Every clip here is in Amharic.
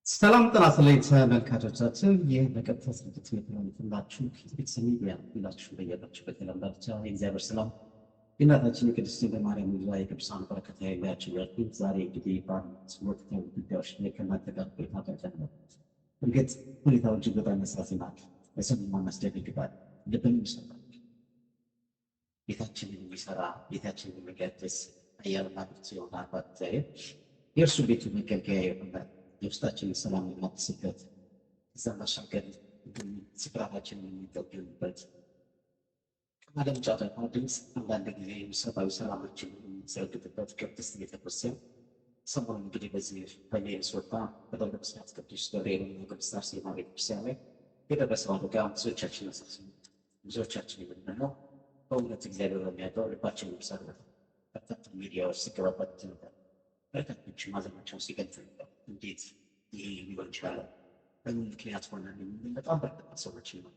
ሰላም ጤና ይስጥልኝ ተመልካቾቻችን፣ ይህ በቀጥታ ስርጭት የሚተላለፍላችሁ ከቤተሰብ ሚዲያ ሁላችሁ በያላችሁበት የዓለም ዳርቻ የእግዚአብሔር ሰላም የእናታችን የቅድስት ድንግል ማርያም ልጇ የቅዱሳን በረከት ያይላችሁ ያልኩኝ። ዛሬ እንግዲህ በአንድ ወቅታዊ ጉዳዮች ላይ ከእናንተ ጋር ቆይታ አደርጋለሁ። እርግጥ ሁኔታው እጅግ በጣም ያሳዝናል፣ በሰሙማ ያስደነግጣል፣ ልብንም ይሰብራል። ቤታችንን የሚሰራ ቤታችንን የሚቀድስ ኃያልና ብርቱ የሆነ አባት እግዚአብሔር የእርሱ ቤቱ መገልገያ የሆነ የውስጣችንን ሰላም የማትስበት እዛም ባሻገር ስፍራታችንን የሚጠግንበት ከዓለም ጫጫታ ድምፅ አንዳንድ ጊዜ ሰብአዊ ሰላማችን የሚዘረግጥበት ቅድስት ቤተክርስቲያን ሰሞኑን እንግዲህ በዚህ በሚኒሶታ በደብረ ብስራት ቅዱስ ገብርኤልና ቅድስት አርሴማ ቤተክርስቲያን ላይ የደረሰው አደጋ ብዙዎቻችን ያሳዝናል። ብዙዎቻችን የምንለው በእውነት እግዚአብሔር በሚያውቀው ልባችን የሚሰሩ በርካታ ሚዲያዎች ሲገባበት ነበር። በርካቶች ማዘናቸውን ሲገልጹ ነበር። እንዴት ይሄ ሊሆን ይችላል? በምን ምክንያት ሆነ? በጣም በርካታ ሰዎች ነው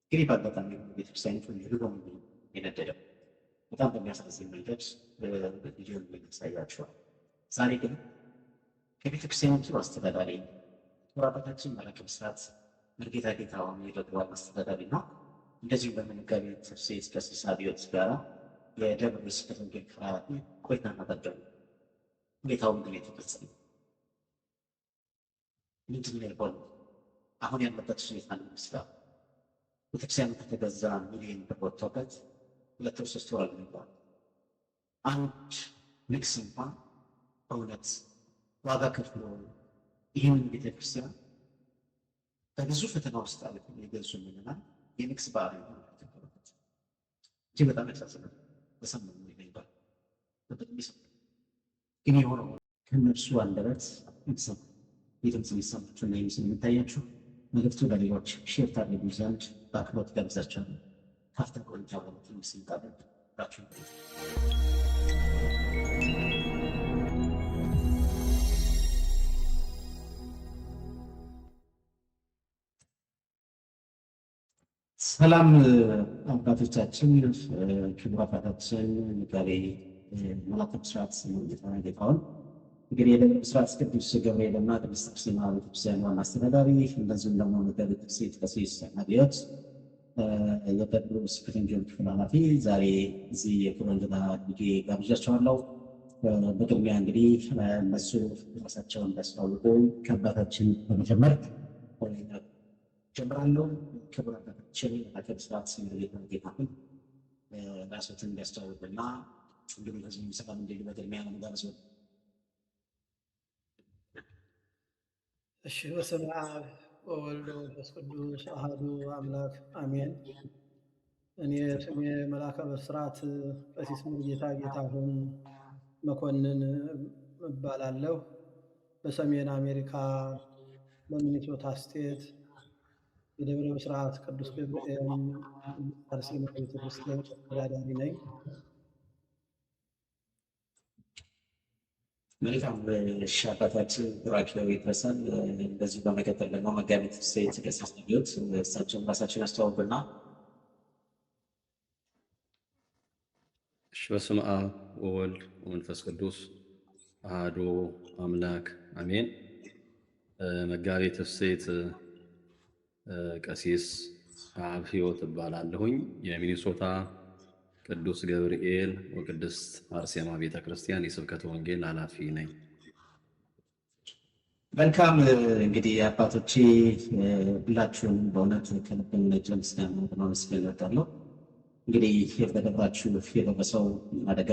እንግዲህ በአጋጣሚ ቤተክርስቲያኒቱ ሊሆን የነደደው በጣም በሚያሳዝን መንገድ ቪዲዮ ያሳያቸዋል። ዛሬ ግን ከቤተክርስቲያኒቱ አስተዳዳሪ ወራታችን መላከ ብስራት መርጌታ ጌታሁን የደብሯን አስተዳዳሪ እና እንደዚሁም በመጋቢ ተፍሴት ቀሲስ አብዮት ጋራ የደብረ ስብከተ ወንጌል ኃላፊ ቆይታ እናደርጋለን። ሁኔታው ምንድን ነው የተፈጸመው? ምንድን ነው የሆነው? አሁን ያለበት ሁኔታ ምን ይመስላል? ቤተክርስቲያኑ ከተገዛ ሚሊዮን ብር ወጥቶበት 2 ወር 3 ወር አልሞላውም። አንድ ንግስ እንኳን በእውነት ዋጋ ከፍሎ ይህንን ቤተክርስቲያን በብዙ ፈተና ውስጥ አለ የገዙ ምንናል የንግስ በዓል ተከበረበት። እጅግ በጣም ያሳዝናል። በሰሞኑ ይባል በጣም ይሰማል። ግን የሆነው ከእነርሱ አንደበት ይሰማል። የድምፅ የሚሰማችሁና የምስል የሚታያችሁ መልእክቱ ለሌሎች ሼር ታደርጉ ዘንድ በአክብሮት ጋብዛችኋለሁ። ካፍታ ቆይታ በኋላ ምስል ጣበቅ ራችሁ ሰላም አባቶቻችን፣ ክቡር አባታችን መጋቤ መላከ ብስራት ጌታሁን እንግዲህ የደብረ ብስራት ቅዱስ ገብርኤልና ቅድስት አርሴማ ቤተክርስቲያን ዋና አስተዳዳሪ፣ እንደዚሁም ደግሞ መጋቤ ተፍሴት ቀሲስ አብዮት የደብረ ስብከተ ወንጌል ክፍል ኃላፊ ዛሬ እዚህ የክብር እንግዳ አድርጌ ጋብዣቸዋለሁ። በቅድሚያ እንግዲህ እነሱ ራሳቸውን እንዲያስተዋውቁ ከአባታችን በመጀመር ጀምራለሁ። ክቡር አባታችን መላከ ብስራት ጌታሁን ራሶትን እንዲያስተዋውቁና እንግዲህ ህዝቡ ሰላም እንዲሉ በቅድሚያ ለመጋበዝ ነው። እሺ፣ በስመ አብ ወወልድ ወመንፈስ ቅዱስ አሐዱ አምላክ አሜን። እኔ ስሜ መላከ ብስራት ቀሲስ ሙሉጌታ ጌታሁን መኮንን እባላለሁ። በሰሜን አሜሪካ በሚኒሶታ ስቴት የደብረ ብስራት ቅዱስ ገብርኤል አርሴማ ቤተክርስቲያን አስተዳዳሪ ነኝ። መልካም አባታችን ቡራኪው ይድረሳል። እንደዚሁ በመቀጠል ደግሞ መጋቤ ተፍሴት ቀሲስ አብዮት እሳቸውን ራሳቸውን ያስተዋውቁና። በስመ አብ ወወልድ ወመንፈስ ቅዱስ አሐዱ አምላክ አሜን። መጋቤ ተፍሴት ቀሲስ አብ ሕይወት እባላለሁኝ። የሚኒሶታ ቅዱስ ገብርኤል ወቅድስት አርሴማ ቤተክርስቲያን የስብከተ ወንጌል ኃላፊ ነኝ። መልካም እንግዲህ አባቶቼ ሁላችሁም በእውነት ከልብ የመነጨ ምስጋና በማመስገን እወዳለሁ። እንግዲህ በደብራችሁ የደረሰው አደጋ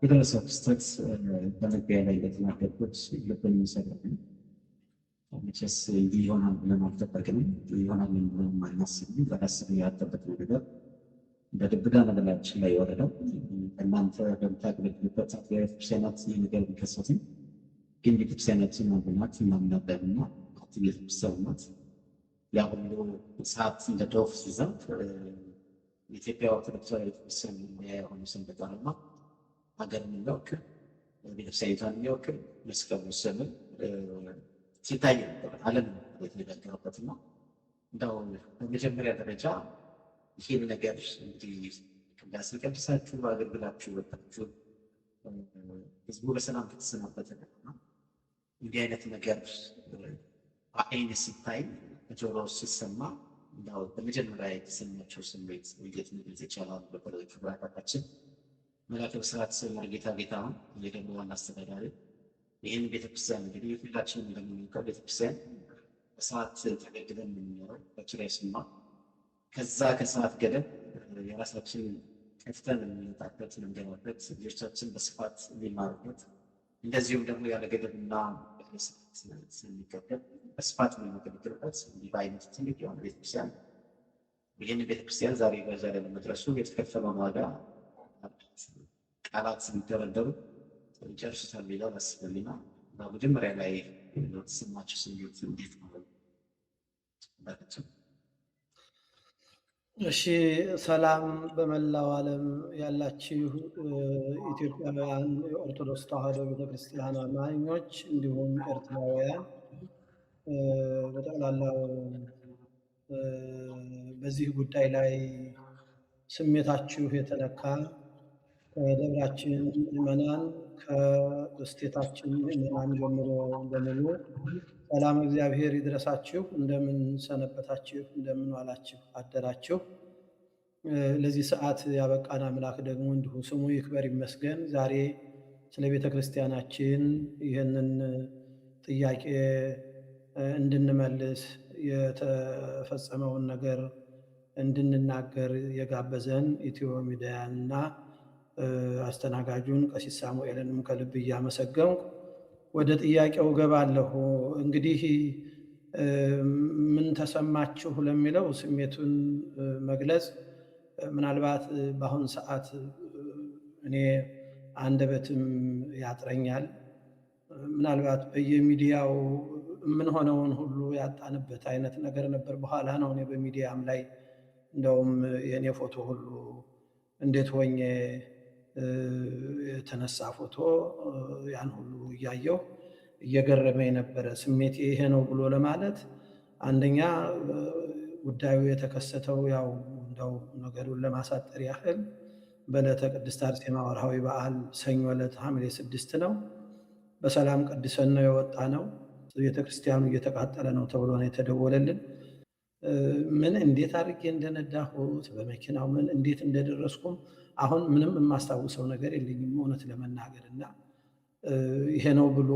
የደረሰው ክስተት በመግቢያ ላይ እንደተናገርኩት ልብን የሚሰብር ነው። መቼስ እንዲህ ይሆናል ብለን አልጠበቅንም፣ ይሆናል ብለን አናስብም። በራስን ያጠበቅነው ነገር በድብዳ ነገራችን ላይ የወረደው እናንተ በምታገለግሉበት ቤተክርስቲያናት ይህ ነገር ቢከሰትም ግን ቤተክርስቲያናችን ናት እናምናለንና ቤተክርስቲያን ናት። ያ ሁሉ ሰዓት እንደ ዶፍ ሲዘንብ የኢትዮጵያ ኦርቶዶክስ ቤተክርስቲያን የሆኑ ሰንበት ዓላማ ሀገርን የሚወክል ቤተክርስቲያኒቷን የሚወክል መስቀሉ ስምን ሲታይ ነበር ዓለም የተነጋገረበትና እንደው በመጀመሪያ ደረጃ ይህን ነገር እንግዲህ ቅዳሴ ቀድሳችሁ አገልግላችሁ ወጣችሁ ህዝቡ በሰላም ከተሰናበተ እንዲህ አይነት ነገር በአይን ሲታይ በጆሮ ሲሰማ እንዳው በመጀመሪያ የተሰማቸው ስሜት እንዴት መግለጽ ይቻላል? በተለይ ክቡር አባታችን መላከ ብስራት መርጌታ ጌታሁን የደብሩ ዋና አስተዳዳሪ ይህን ቤተክርስቲያን እንግዲህ ሁላችንም እንደምናውቀው ቤተክርስቲያን በሰዓት ተገድበን የምንኖረው በኪራይ ስማ ከዛ ከሰዓት ገደብ የራሳችን ከፍተን የምንወጣበት የምንገባበት ልጆቻችን በስፋት የሚማሩበት እንደዚሁም ደግሞ ያለ ገደብና በስፋት የሚገደብ በስፋት የምንገለግልበት እንዲህ በአይነት ትልቅ የሆነ ቤተክርስቲያን ይህን ቤተክርስቲያን ዛሬ በዛ ላይ ለመድረሱ የተከፈለውን ዋጋ ቃላት የሚደረደሩ ጨርሱታል ሌላው አስበልና በመጀመሪያ ላይ የተሰማችሁ ስሜት እንዴት ነው? እሺ፣ ሰላም በመላው ዓለም ያላችሁ ኢትዮጵያውያን የኦርቶዶክስ ተዋሕዶ ቤተክርስቲያን አማኞች እንዲሁም ኤርትራውያን በጠቅላላው በዚህ ጉዳይ ላይ ስሜታችሁ የተነካ ከደብራችን ምዕመናን ከስቴታችን ምዕመናን ጀምሮ በሙሉ ሰላም እግዚአብሔር ይድረሳችሁ። እንደምን ሰነበታችሁ? እንደምን ዋላችሁ አደራችሁ? ለዚህ ሰዓት ያበቃን አምላክ ደግሞ እንዲሁ ስሙ ይክበር ይመስገን። ዛሬ ስለ ቤተ ክርስቲያናችን ይህንን ጥያቄ እንድንመልስ የተፈጸመውን ነገር እንድንናገር የጋበዘን ኢትዮ ሚዲያና አስተናጋጁን ቀሲስ ሳሙኤልንም ከልብ እያመሰገንኩ ወደ ጥያቄው ገባለሁ። እንግዲህ ምን ተሰማችሁ ለሚለው ስሜቱን መግለጽ ምናልባት በአሁን ሰዓት እኔ አንደበትም ያጥረኛል። ምናልባት በየሚዲያው ምን ሆነውን ሁሉ ያጣንበት አይነት ነገር ነበር። በኋላ ነው እኔ በሚዲያም ላይ እንደውም የኔ ፎቶ ሁሉ እንዴት ሆኜ የተነሳ ፎቶ ያን ሁሉ እያየው እየገረመኝ ነበረ። ስሜቴ ይሄ ነው ብሎ ለማለት አንደኛ ጉዳዩ የተከሰተው ያው እንደው ነገሩን ለማሳጠር ያህል በዕለተ ቅድስት አርሴማ ወርሃዊ በዓል ሰኞ ዕለት ሐምሌ 6 ነው። በሰላም ቀድሰን ነው የወጣ ነው። ቤተክርስቲያኑ እየተቃጠለ ነው ተብሎ ነው የተደወለልን። ምን እንዴት አድርጌ እንደነዳሁት በመኪናው ምን እንዴት እንደደረስኩም አሁን ምንም የማስታውሰው ነገር የለኝም እውነት ለመናገር እና ይሄ ነው ብሎ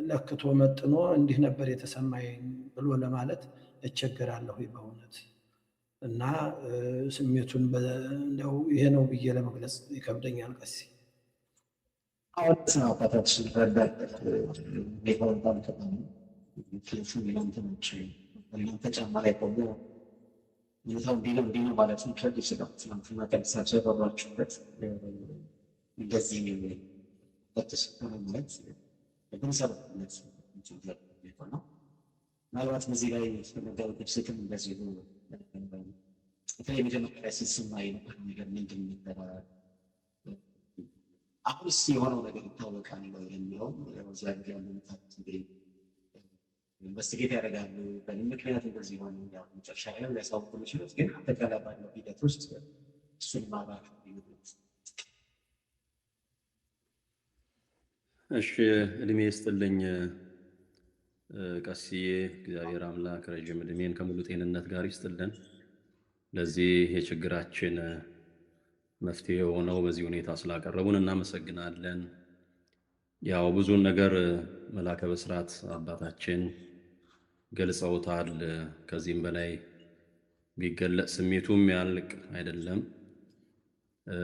ለክቶ መጥኖ እንዲህ ነበር የተሰማኝ ብሎ ለማለት እቸገራለሁ በእውነት እና ስሜቱን እንደው ይሄ ነው ብዬ ለመግለጽ ይከብደኛል። ቀሲ አሁን አባታችን ረዳት ቤተወልዳም ተባሉ ፊልሱ ሚሊዮንትኖች እናንተ ጫማ ላይ ቆሞ ሁኔታው እንዲህ ነው ማለት ከድ ይችላል። ትናንትና ቀድሳቸው የበሯችሁበት እንደዚህ በተሰጠነ ማለት በግንሰብነት ነው። ምናልባት በዚህ ላይ መጋቢ ቅዱስም እንደዚሁ በተለይ መጀመሪያ ላይ ሲሰማ የነበር ነገር ምንድን ነበረ? አሁንስ የሆነው ነገር ይታወቃል የሚለውም እዚያ ጊዜ ያሉ ምታት እንግዲህ ኢንቨስቲጌት ያደርጋሉ። በምን ምክንያት እንደዚህ ሆነ ያው መጨረሻ ላይ ሊያሳውቁ የሚችሉት ግን አጠቃላይ ባለው ሂደት ውስጥ እሱን ማብራት ይሉት። እሺ፣ እድሜ ይስጥልኝ ቀሲዬ። እግዚአብሔር አምላክ ረጅም እድሜን ከሙሉ ጤንነት ጋር ይስጥልን። ለዚህ የችግራችን መፍትሄ የሆነው በዚህ ሁኔታ ስላቀረቡን እናመሰግናለን። ያው ብዙን ነገር መላከ ብስራት አባታችን ገልጸውታል። ከዚህም በላይ ቢገለጽ ስሜቱም ያልቅ አይደለም።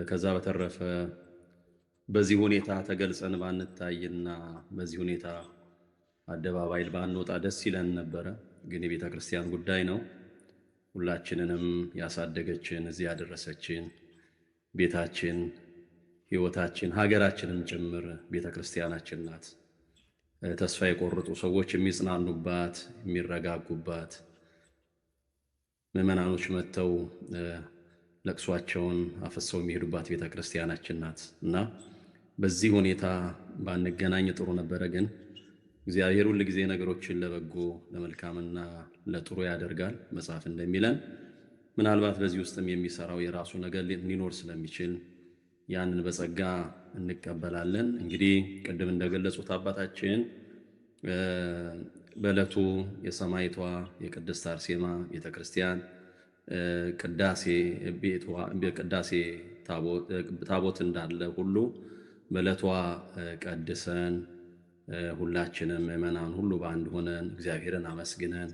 ከዛ በተረፈ በዚህ ሁኔታ ተገልጸን ባንታይና በዚህ ሁኔታ አደባባይ ባንወጣ ደስ ይለን ነበረ። ግን የቤተ ክርስቲያን ጉዳይ ነው። ሁላችንንም ያሳደገችን እዚህ ያደረሰችን ቤታችን፣ ሕይወታችን፣ ሀገራችንም ጭምር ቤተ ክርስቲያናችን ናት። ተስፋ የቆረጡ ሰዎች የሚጽናኑባት፣ የሚረጋጉባት፣ ምዕመናኖች መጥተው ለቅሷቸውን አፈሰው የሚሄዱባት ቤተ ክርስቲያናችን ናት እና በዚህ ሁኔታ ባንገናኝ ጥሩ ነበረ። ግን እግዚአብሔር ሁል ጊዜ ነገሮችን ለበጎ ለመልካምና ለጥሩ ያደርጋል መጽሐፍ እንደሚለን። ምናልባት በዚህ ውስጥም የሚሰራው የራሱ ነገር ሊኖር ስለሚችል ያንን በጸጋ እንቀበላለን። እንግዲህ ቅድም እንደገለጹት አባታችን በዕለቱ የሰማዕቷ የቅድስት አርሴማ ቤተክርስቲያን ቅዳሴ ታቦት እንዳለ ሁሉ በዕለቷ ቀድሰን ሁላችንም ምእመናን ሁሉ በአንድ ሆነን እግዚአብሔርን አመስግነን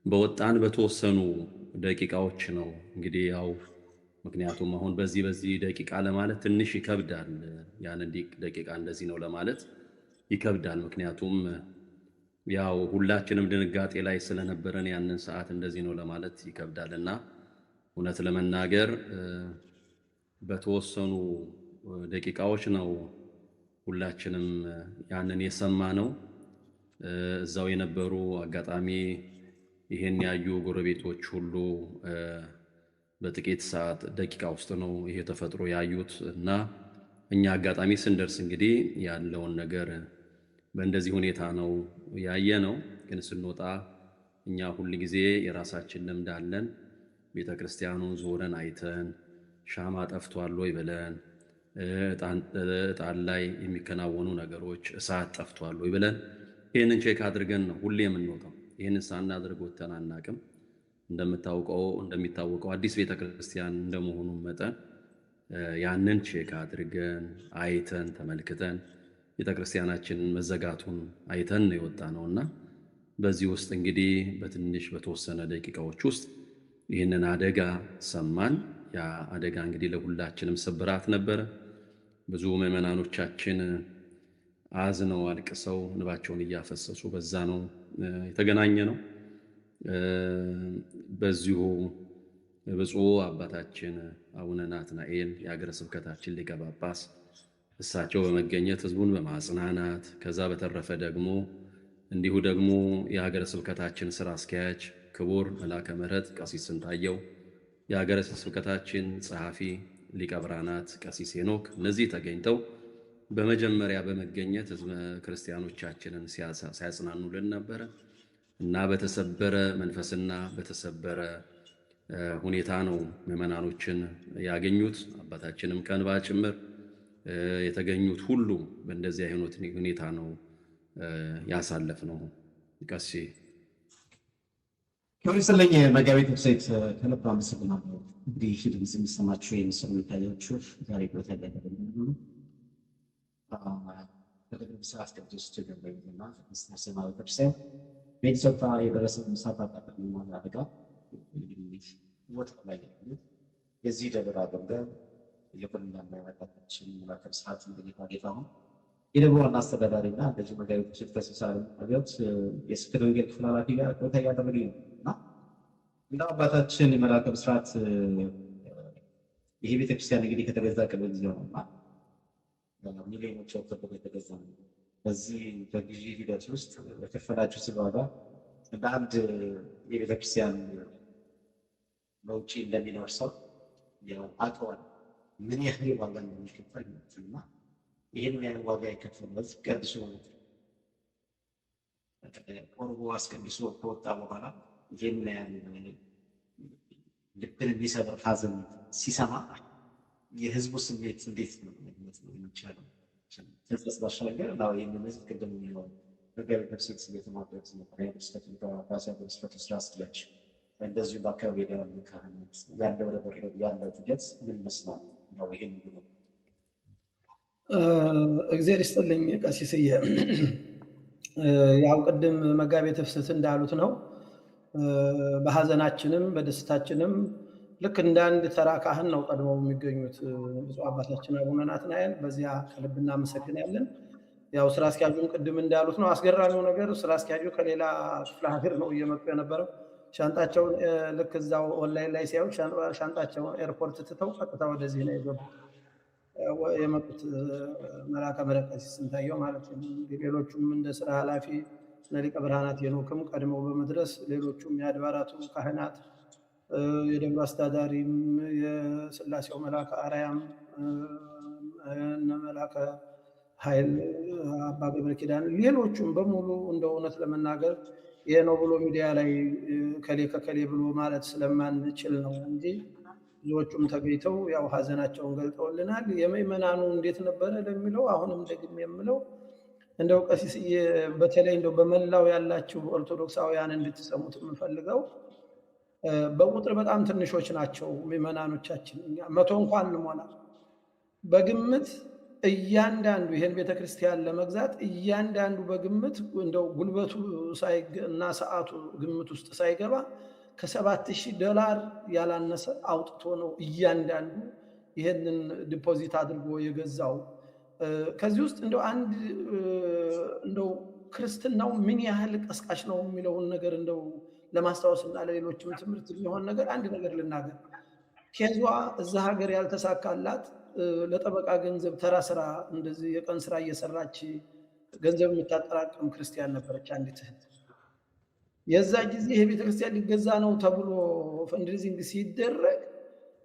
በወጣን በተወሰኑ ደቂቃዎች ነው እንግዲህ ያው ምክንያቱም አሁን በዚህ ደቂቃ ለማለት ትንሽ ይከብዳል። ያን ደቂቃ እንደዚህ ነው ለማለት ይከብዳል። ምክንያቱም ያው ሁላችንም ድንጋጤ ላይ ስለነበረን ያንን ሰዓት እንደዚህ ነው ለማለት ይከብዳልና እውነት ለመናገር በተወሰኑ ደቂቃዎች ነው ሁላችንም ያንን የሰማነው። እዛው የነበሩ አጋጣሚ ይሄን ያዩ ጎረቤቶች ሁሉ በጥቂት ሰዓት ደቂቃ ውስጥ ነው ይሄ ተፈጥሮ ያዩት እና እኛ አጋጣሚ ስንደርስ እንግዲህ ያለውን ነገር በእንደዚህ ሁኔታ ነው ያየነው። ግን ስንወጣ እኛ ሁል ጊዜ የራሳችን ልምድ አለን። ቤተክርስቲያኑን ዞረን አይተን ሻማ ጠፍቷል ወይ ብለን ዕጣን ላይ የሚከናወኑ ነገሮች እሳት ጠፍቷል ወይ ብለን ይህንን ቼክ አድርገን ነው ሁሌ የምንወጣው። ይህንን ሳናደርግ ወጥተን አናቅም። እንደሚታወቀው አዲስ ቤተክርስቲያን እንደመሆኑ መጠን ያንን ቼክ አድርገን አይተን ተመልክተን ቤተክርስቲያናችንን መዘጋቱን አይተን ነው የወጣ ነውና በዚህ ውስጥ እንግዲህ በትንሽ በተወሰነ ደቂቃዎች ውስጥ ይህንን አደጋ ሰማን። ያ አደጋ እንግዲህ ለሁላችንም ስብራት ነበረ። ብዙ ምዕመናኖቻችን አዝነው አልቅሰው እንባቸውን እያፈሰሱ በዛ ነው የተገናኘ ነው። በዚሁ ብፁዕ አባታችን አቡነ ናትናኤል የሀገረ ስብከታችን ሊቀ ጳጳስ እሳቸው በመገኘት ህዝቡን በማጽናናት ከዛ በተረፈ ደግሞ እንዲሁ ደግሞ የሀገረ ስብከታችን ስራ አስኪያጅ ክቡር መልአከ ምሕረት ቀሲስ ስንታየው፣ የሀገረ ስብከታችን ጸሐፊ ሊቀ ብርሃናት ቀሲስ ሄኖክ እነዚህ ተገኝተው በመጀመሪያ በመገኘት ህዝበ ክርስቲያኖቻችንን ሲያጽናኑልን ነበረ እና በተሰበረ መንፈስና በተሰበረ ሁኔታ ነው ምዕመናኖችን ያገኙት። አባታችንም ከእንባ ጭምር የተገኙት ሁሉ በእንደዚህ አይነት ሁኔታ ነው ያሳለፍነው። ቀሲ ከሪስለኝ መጋቤ ተብሰይት ከልብ አመሰግናለሁ። እንግዲህ ድምጽ የሚሰማችሁ የምስሉ የሚታያችሁ ዛሬ በተለያየ ነው በደብረ ሰዓት ቅዱስ ገብርኤልና ቅድስት አርሴማ ቤተክርስቲያን በኢትዮጵያ የደረሰው እሳት አቃጠሎና አደጋ እንግዲህ ቦታ ላይ ያሉት የዚህ ደብር አገልጋይ የቆንዳና ያመጣችን መላከ ሰዓት እንግዲህ ታጌታ ነው የደብሩ ዋና አስተዳዳሪና እንደዚህ መጋቤ ተብሰይት ከሲሳል አብዮት የስብከተ ወንጌል ክፍል ኃላፊ ጋር ቆይታ እያደረግን ነው እና እንደ አባታችን መላከ ብስራት ይሄ ቤተክርስቲያን እንግዲህ ከተገዛ ቅርብ ጊዜ ነውና ሚሊዮኖች ወጥተው የተገዛ ነው። በዚህ በግዢ ሂደት ውስጥ በከፈላችሁ ዋጋ እንደ አንድ የቤተክርስቲያን በውጭ እንደሚኖር ሰው አውቀዋል ምን ያህል ዋጋ እንደሚከፈል እና ይህን ያህል ዋጋ የከፈሉት ቀድሶ ቆርቦ አስቀድሶ ከወጣ በኋላ ይህን ያህል ልብን የሚሰብር ሐዘን ሲሰማ የህዝቡ ስሜት እንዴት ነው የሚቻለው? ከዚህ ባሻገር ነው ይህንን ህዝብ ቅድም የሚለው መጋቤ ተብሰይት ስለተማበት ስፈቱ ስራ አስኪያጅ እንደዚሁ በአካባቢ ያሉ ካህናት ያለው ርብርብ ያለው ሂደት ምን ይመስላል? ነው ይህን ነው። እግዚአብሔር ይስጥልኝ ቀሲስዬ። ያው ቅድም መጋቤ ተብሰይት እንዳሉት ነው። በሐዘናችንም በደስታችንም ልክ እንደ አንድ ተራ ካህን ነው ቀድመው የሚገኙት ብፁዕ አባታችን አቡነ ናትናኤል። በዚያ ከልብ እናመሰግናለን። ያው ስራ አስኪያጁም ቅድም እንዳሉት ነው። አስገራሚው ነገር ስራ አስኪያጁ ከሌላ ክፍለ ሀገር ነው እየመጡ የነበረው። ሻንጣቸውን ልክ እዛው ኦንላይን ላይ ሲያዩ ሻንጣቸውን ኤርፖርት ትተው ቀጥታ ወደዚህ ነው የመጡት መልአከ ምሕረት ቀሲስ ስንታየው ማለት ነው። ሌሎቹም እንደ ስራ ኃላፊ ሊቀ ብርሃናት ሄኖክም ቀድመው በመድረስ ሌሎቹም የአድባራቱ ካህናት የደብሩ አስተዳዳሪም የስላሴው መልአከ አርያም መልአከ ኃይል አባ ገብረ ኪዳን ሌሎቹም በሙሉ እንደ እውነት ለመናገር ይሄ ነው ብሎ ሚዲያ ላይ ከሌ ከከሌ ብሎ ማለት ስለማንችል ነው እንጂ ብዙዎቹም ተገኝተው ያው ሀዘናቸውን ገልጠውልናል። የምእመናኑ እንዴት ነበረ ለሚለው አሁንም ደግሜ የምለው እንደው ቀሲስዬ በተለይ እንደው በመላው ያላችሁ ኦርቶዶክሳውያን እንድትሰሙት የምፈልገው በቁጥር በጣም ትንሾች ናቸው ምዕመናኖቻችን። እኛ 100 እንኳን እንሞላ በግምት እያንዳንዱ ይሄን ቤተክርስቲያን ለመግዛት እያንዳንዱ በግምት እንደው ጉልበቱ እና ሰዓቱ ግምት ውስጥ ሳይገባ $7,000 ያላነሰ አውጥቶ ነው እያንዳንዱ ይሄንን ዲፖዚት አድርጎ የገዛው። ከዚህ ውስጥ እንደው አንድ እንደው ክርስትናው ምን ያህል ቀስቃሽ ነው የሚለውን ነገር እንደው ለማስታወስና ለሌሎችም ትምህርት የሚሆን ነገር አንድ ነገር ልናገር። ኬዟ እዛ ሀገር ያልተሳካላት ለጠበቃ ገንዘብ ተራ ስራ እንደዚህ የቀን ስራ እየሰራች ገንዘብ የምታጠራቅም ክርስቲያን ነበረች አንዲት እህት። የዛ ጊዜ ይሄ ቤተክርስቲያን ሊገዛ ነው ተብሎ ፈንድሪዚንግ ሲደረግ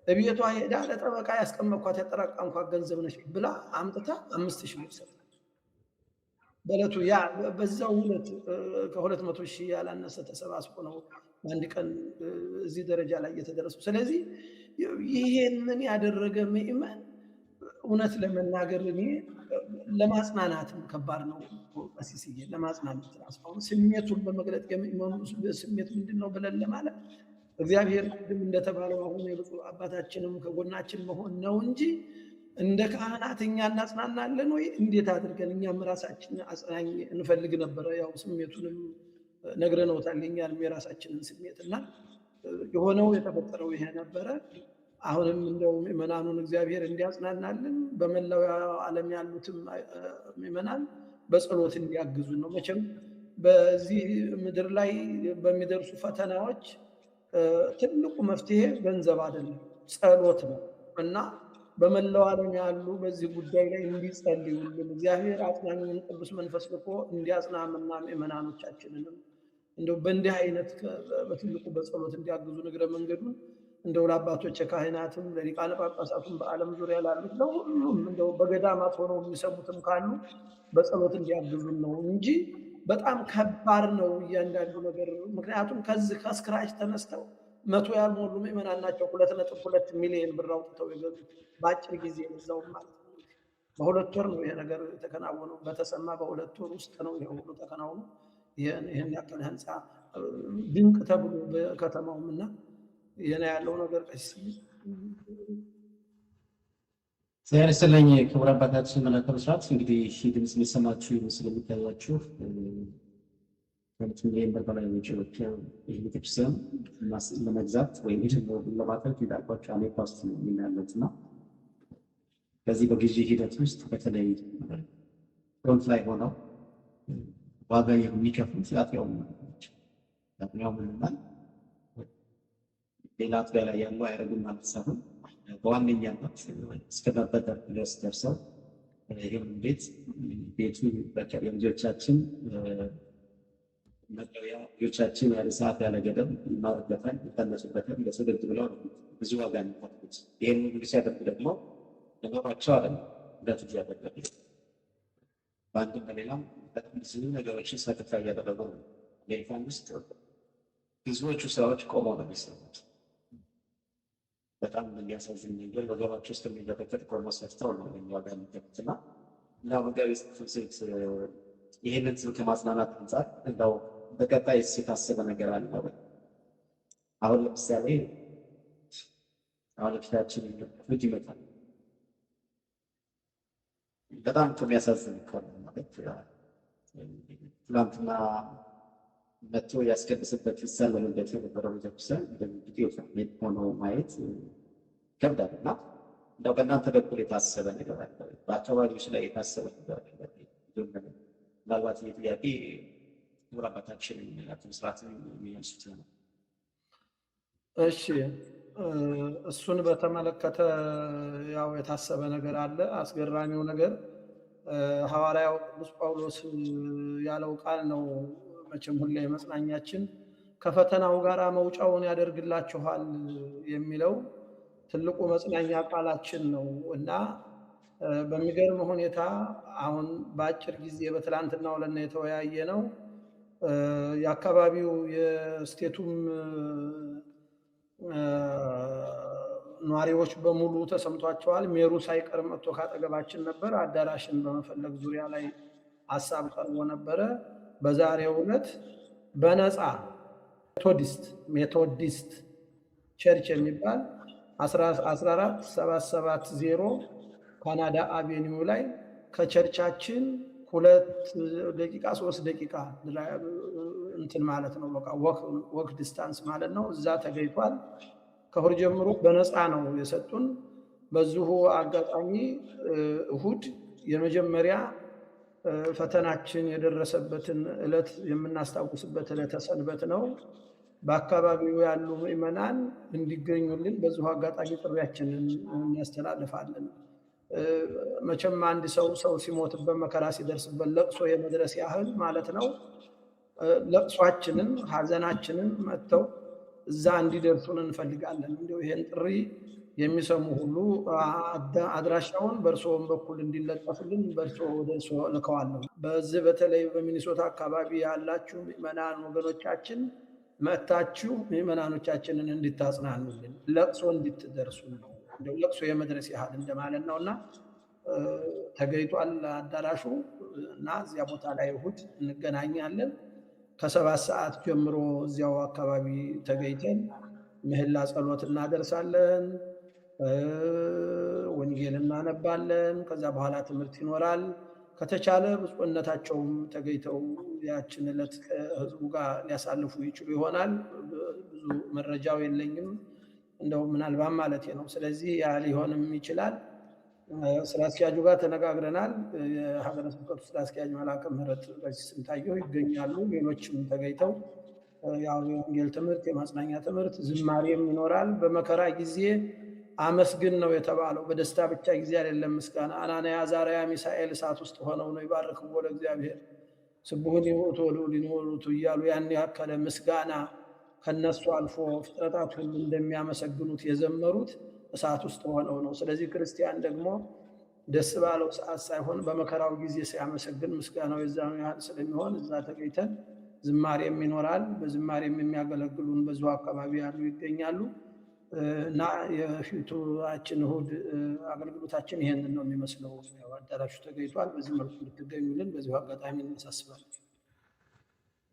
በቤቷ ሄዳ ለጠበቃ ያስቀመጥኳት ያጠራቀምኳት ገንዘብ ነች ብላ አምጥታ 5,000 ብር ሰጣች። በለቱ ያ በዛው ሁለት ከ200,000 ያላነሰ ተሰባስቦ ነው አንድ ቀን እዚህ ደረጃ ላይ የተደረሰው። ስለዚህ ይሄንን ያደረገ ምእመን እውነት ለመናገር እኔ ለማጽናናትም ከባድ ነው። ቀሲስዬ ለማጽናናት ራስሁን ስሜቱን በመግለጥ የሚመኑ ስሜት ምንድነው ብለን ለማለት እግዚአብሔር ቅድም እንደተባለው አሁን የብፁዕ አባታችንም ከጎናችን መሆን ነው እንጂ እንደ ካህናት እኛ እናጽናናለን ወይ? እንዴት አድርገን እኛም ራሳችን አጽናኝ እንፈልግ ነበረ። ያው ስሜቱንም ነግረነውታል እኛንም የራሳችንን ስሜትና የሆነው የተፈጠረው ይሄ ነበረ። አሁንም እንደው ምእመናኑን እግዚአብሔር እንዲያጽናናልን በመላው ዓለም ያሉትም ምእመናን በጸሎት እንዲያግዙን ነው። መቼም በዚህ ምድር ላይ በሚደርሱ ፈተናዎች ትልቁ መፍትሄ ገንዘብ አይደለም፣ ጸሎት ነው እና በመላው ዓለም ያሉ በዚህ ጉዳይ ላይ እንዲጸልዩልን እግዚአብሔር አጽናኙን ቅዱስ መንፈስ ልኮ እንዲያጽናምና ምእመናኖቻችንንም እንደው በእንዲህ አይነት በትልቁ በጸሎት እንዲያግዙ እግረ መንገዱን እንደው ለአባቶች ካህናትም ለሊቃነ ጳጳሳቱም በዓለም ዙሪያ ላሉት ለሁሉም እንደው በገዳማት ሆነው የሚሰሙትም ካሉ በጸሎት እንዲያግዙን ነው እንጂ በጣም ከባድ ነው እያንዳንዱ ነገር። ምክንያቱም ከዚህ ከስክራች ተነስተው 100 ያልሞሉ ምእመናን ናቸው 2.2 ሚሊዮን ብር አውጥተው የገዙት በአጭር ጊዜ እዛውም ማለት ነው። በ2 ወር ነው ይሄ ነገር የተከናወነው። በተሰማ በ2 ወር ውስጥ ነው ይሄ ሁሉ ተከናውኖ ይሄን ያክል ህንፃ ድንቅ ተብሎ በከተማውም እና ይሄን ያለው ነገር ቀሲስ ስለኝ ክቡር አባታችን መላከ ብስራት እንግዲህ ድምጽ የሚሰማችሁ ይመስል የሚታያችሁ ሚሊዮን ብር በላይ ወጪዎች ቤተክርስቲያን ለመግዛት ወይም ደግሞ ለማድረግ እንዳልኳቸው አሜሪካ ውስጥ ነው የሚያሉት እና በዚህ በግዢ ሂደት ውስጥ በተለይ ፍሮንት ላይ ሆነው ዋጋ የሚከፍሉት የአጥቢያው ናቸው። የአጥቢያው ምዕመናን ሌላ አጥቢያ ላይ ያሉ አያደርጉም ማለት ሳይሆን በዋነኛነት እስከ መበደር ድረስ ደርሰው ይህም ቤቱ የልጆቻችን መቀበያ ልጆቻችን ያለ ሰዓት ያለ ገደብ ይማሩበታል፣ ይታነጹበታል፣ ለትውልድ ብለው ብዙ ዋጋ የሚከፍሉት። ይህን እንግዲህ ሲያደርጉ ደግሞ ነገሯቸው አለ ሁለት ያደረገ በአንድም በሌላም በጣም ብዙ ነገሮችን ሳትፋ እያደረጉ ነው። አሜሪካን ውስጥ ብዙዎቹ ስራዎች ቆመው ነው የሚሰሩት። በጣም የሚያሳዝን ነገር ወገባቸው ውስጥ የሚደረገት ቆሞ ሰርተው ነው ዋጋ የሚከፍሉት እና እንዳው መጋቢ ሴት ይህንን ስም ከማጽናናት አንጻር እንዳው በቀጣይ የታሰበ ነገር አለ ወይ? አሁን ለምሳሌ አሁን ፊታችን ልጅ ይመጣል። በጣም የሚያሳዝን ከሆነ ማለት ትናንትና መጥቶ ያስቀድስበት ይሳለምበት የነበረው ቤተክርስቲያን እንደሚሄድ ሆኖ ማየት ይከብዳል እና እንደው በእናንተ በኩል የታሰበ ነገር አለ? በአካባቢዎች ላይ የታሰበ ነገር አለ? ምናልባት ይህ ጥያቄ ክቡር አባታችን አቶ ብስራትን የሚመልሱት ነው። እሺ፣ እሱን በተመለከተ ያው የታሰበ ነገር አለ። አስገራሚው ነገር ሐዋርያው ቅዱስ ጳውሎስ ያለው ቃል ነው። መቼም ሁሌ መጽናኛችን ከፈተናው ጋር መውጫውን ያደርግላችኋል የሚለው ትልቁ መጽናኛ ቃላችን ነው እና በሚገርም ሁኔታ አሁን በአጭር ጊዜ በትላንትናው ዕለት የተወያየ ነው። የአካባቢው የስቴቱም ነዋሪዎች በሙሉ ተሰምቷቸዋል። ሜሩ ሳይቀር መጥቶ ካጠገባችን ነበር። አዳራሽን በመፈለግ ዙሪያ ላይ ሀሳብ ቀርቦ ነበረ። በዛሬው ዕለት በነፃ ሜቶዲስት ቸርች የሚባል 14770 ካናዳ አቬኒው ላይ ከቸርቻችን 2 ደቂቃ 3 ደቂቃ እንትን ማለት ነው። በቃ ወክ ዲስታንስ ማለት ነው። እዛ ተገኝቷል። ከእሑድ ጀምሮ በነፃ ነው የሰጡን። በዚሁ አጋጣሚ እሑድ የመጀመሪያ ፈተናችን የደረሰበትን ዕለት የምናስታውስበት ዕለተ ሰንበት ነው። በአካባቢው ያሉ ምዕመናን እንዲገኙልን በዚሁ አጋጣሚ ጥሪያችንን እናስተላልፋለን። መቼም አንድ ሰው ሲሞትበት መከራ ሲደርስበት ለቅሶ የመድረስ ያህል ማለት ነው። ለቅሷችንን ሐዘናችንን መጥተው እዛ እንዲደርሱን እንፈልጋለን። እንዲሁ ይሄን ጥሪ የሚሰሙ ሁሉ አድራሻውን በእርስዎም በኩል እንዲለጠፍልን በእርስዎ ወደ እርስዎ ልከዋለሁ። በዚህ በተለይ በሚኒሶታ አካባቢ ያላችሁ ምዕመናን ወገኖቻችን መጥታችሁ ምዕመናኖቻችንን እንድታጽናኑልን ለቅሶ እንድትደርሱ ነው። እንደው ለቅሶ የመድረስ ያህል እንደማለት ነውና ተገኝቷል አዳራሹ እና እዚያ ቦታ ላይ እሑድ እንገናኛለን። ከ7 ሰዓት ጀምሮ እዚያው አካባቢ ተገኝተን ምህላ ጸሎት እናደርሳለን፣ ወንጌል እናነባለን። ከዛ በኋላ ትምህርት ይኖራል። ከተቻለ ብፁዕነታቸውም ተገኝተው ያችን ዕለት ከህዝቡ ጋር ሊያሳልፉ ይችሉ ይሆናል። ብዙ መረጃው የለኝም፣ እንደው ምናልባት ማለት ነው። ስለዚህ ያ ሊሆንም ይችላል። ስራ አስኪያጁ ጋር ተነጋግረናል። የሀገረ ስብከቱ ስራ አስኪያጅ መልአከ ምሕረት ቀሲስ ስንታየሁ ይገኛሉ። ሌሎችም ተገኝተው ያው የወንጌል ትምህርት፣ የማጽናኛ ትምህርት፣ ዝማሬም ይኖራል። በመከራ ጊዜ አመስግን ነው የተባለው። በደስታ ብቻ ጊዜ አይደለም ምስጋና። አናንያ አዛርያ ሚሳኤል እሳት ውስጥ ሆነው ነው ይባርክዎ ለእግዚአብሔር ስቡሕኒ ውእቱ ወልዑልኒ ውእቱ እያሉ ያን ያከለ ምስጋና ከነሱ አልፎ ፍጥረታት ሁሉ እንደሚያመሰግኑት የዘመሩት እሳት ውስጥ ሆነው ነው። ስለዚህ ክርስቲያን ደግሞ ደስ ባለው ሰዓት ሳይሆን በመከራው ጊዜ ሲያመሰግን ምስጋናው የዛኑ ያህል ስለሚሆን እዛ ተገኝተን ዝማሬም ይኖራል። በዝማሬም የሚያገለግሉን በዚሁ አካባቢ ያሉ ይገኛሉ እና የፊታችን እሑድ አገልግሎታችን ይሄንን ነው የሚመስለው። አዳራሹ ተገኝቷል። በዚህ መልኩ እንድትገኙልን በዚሁ አጋጣሚ እናሳስባለን።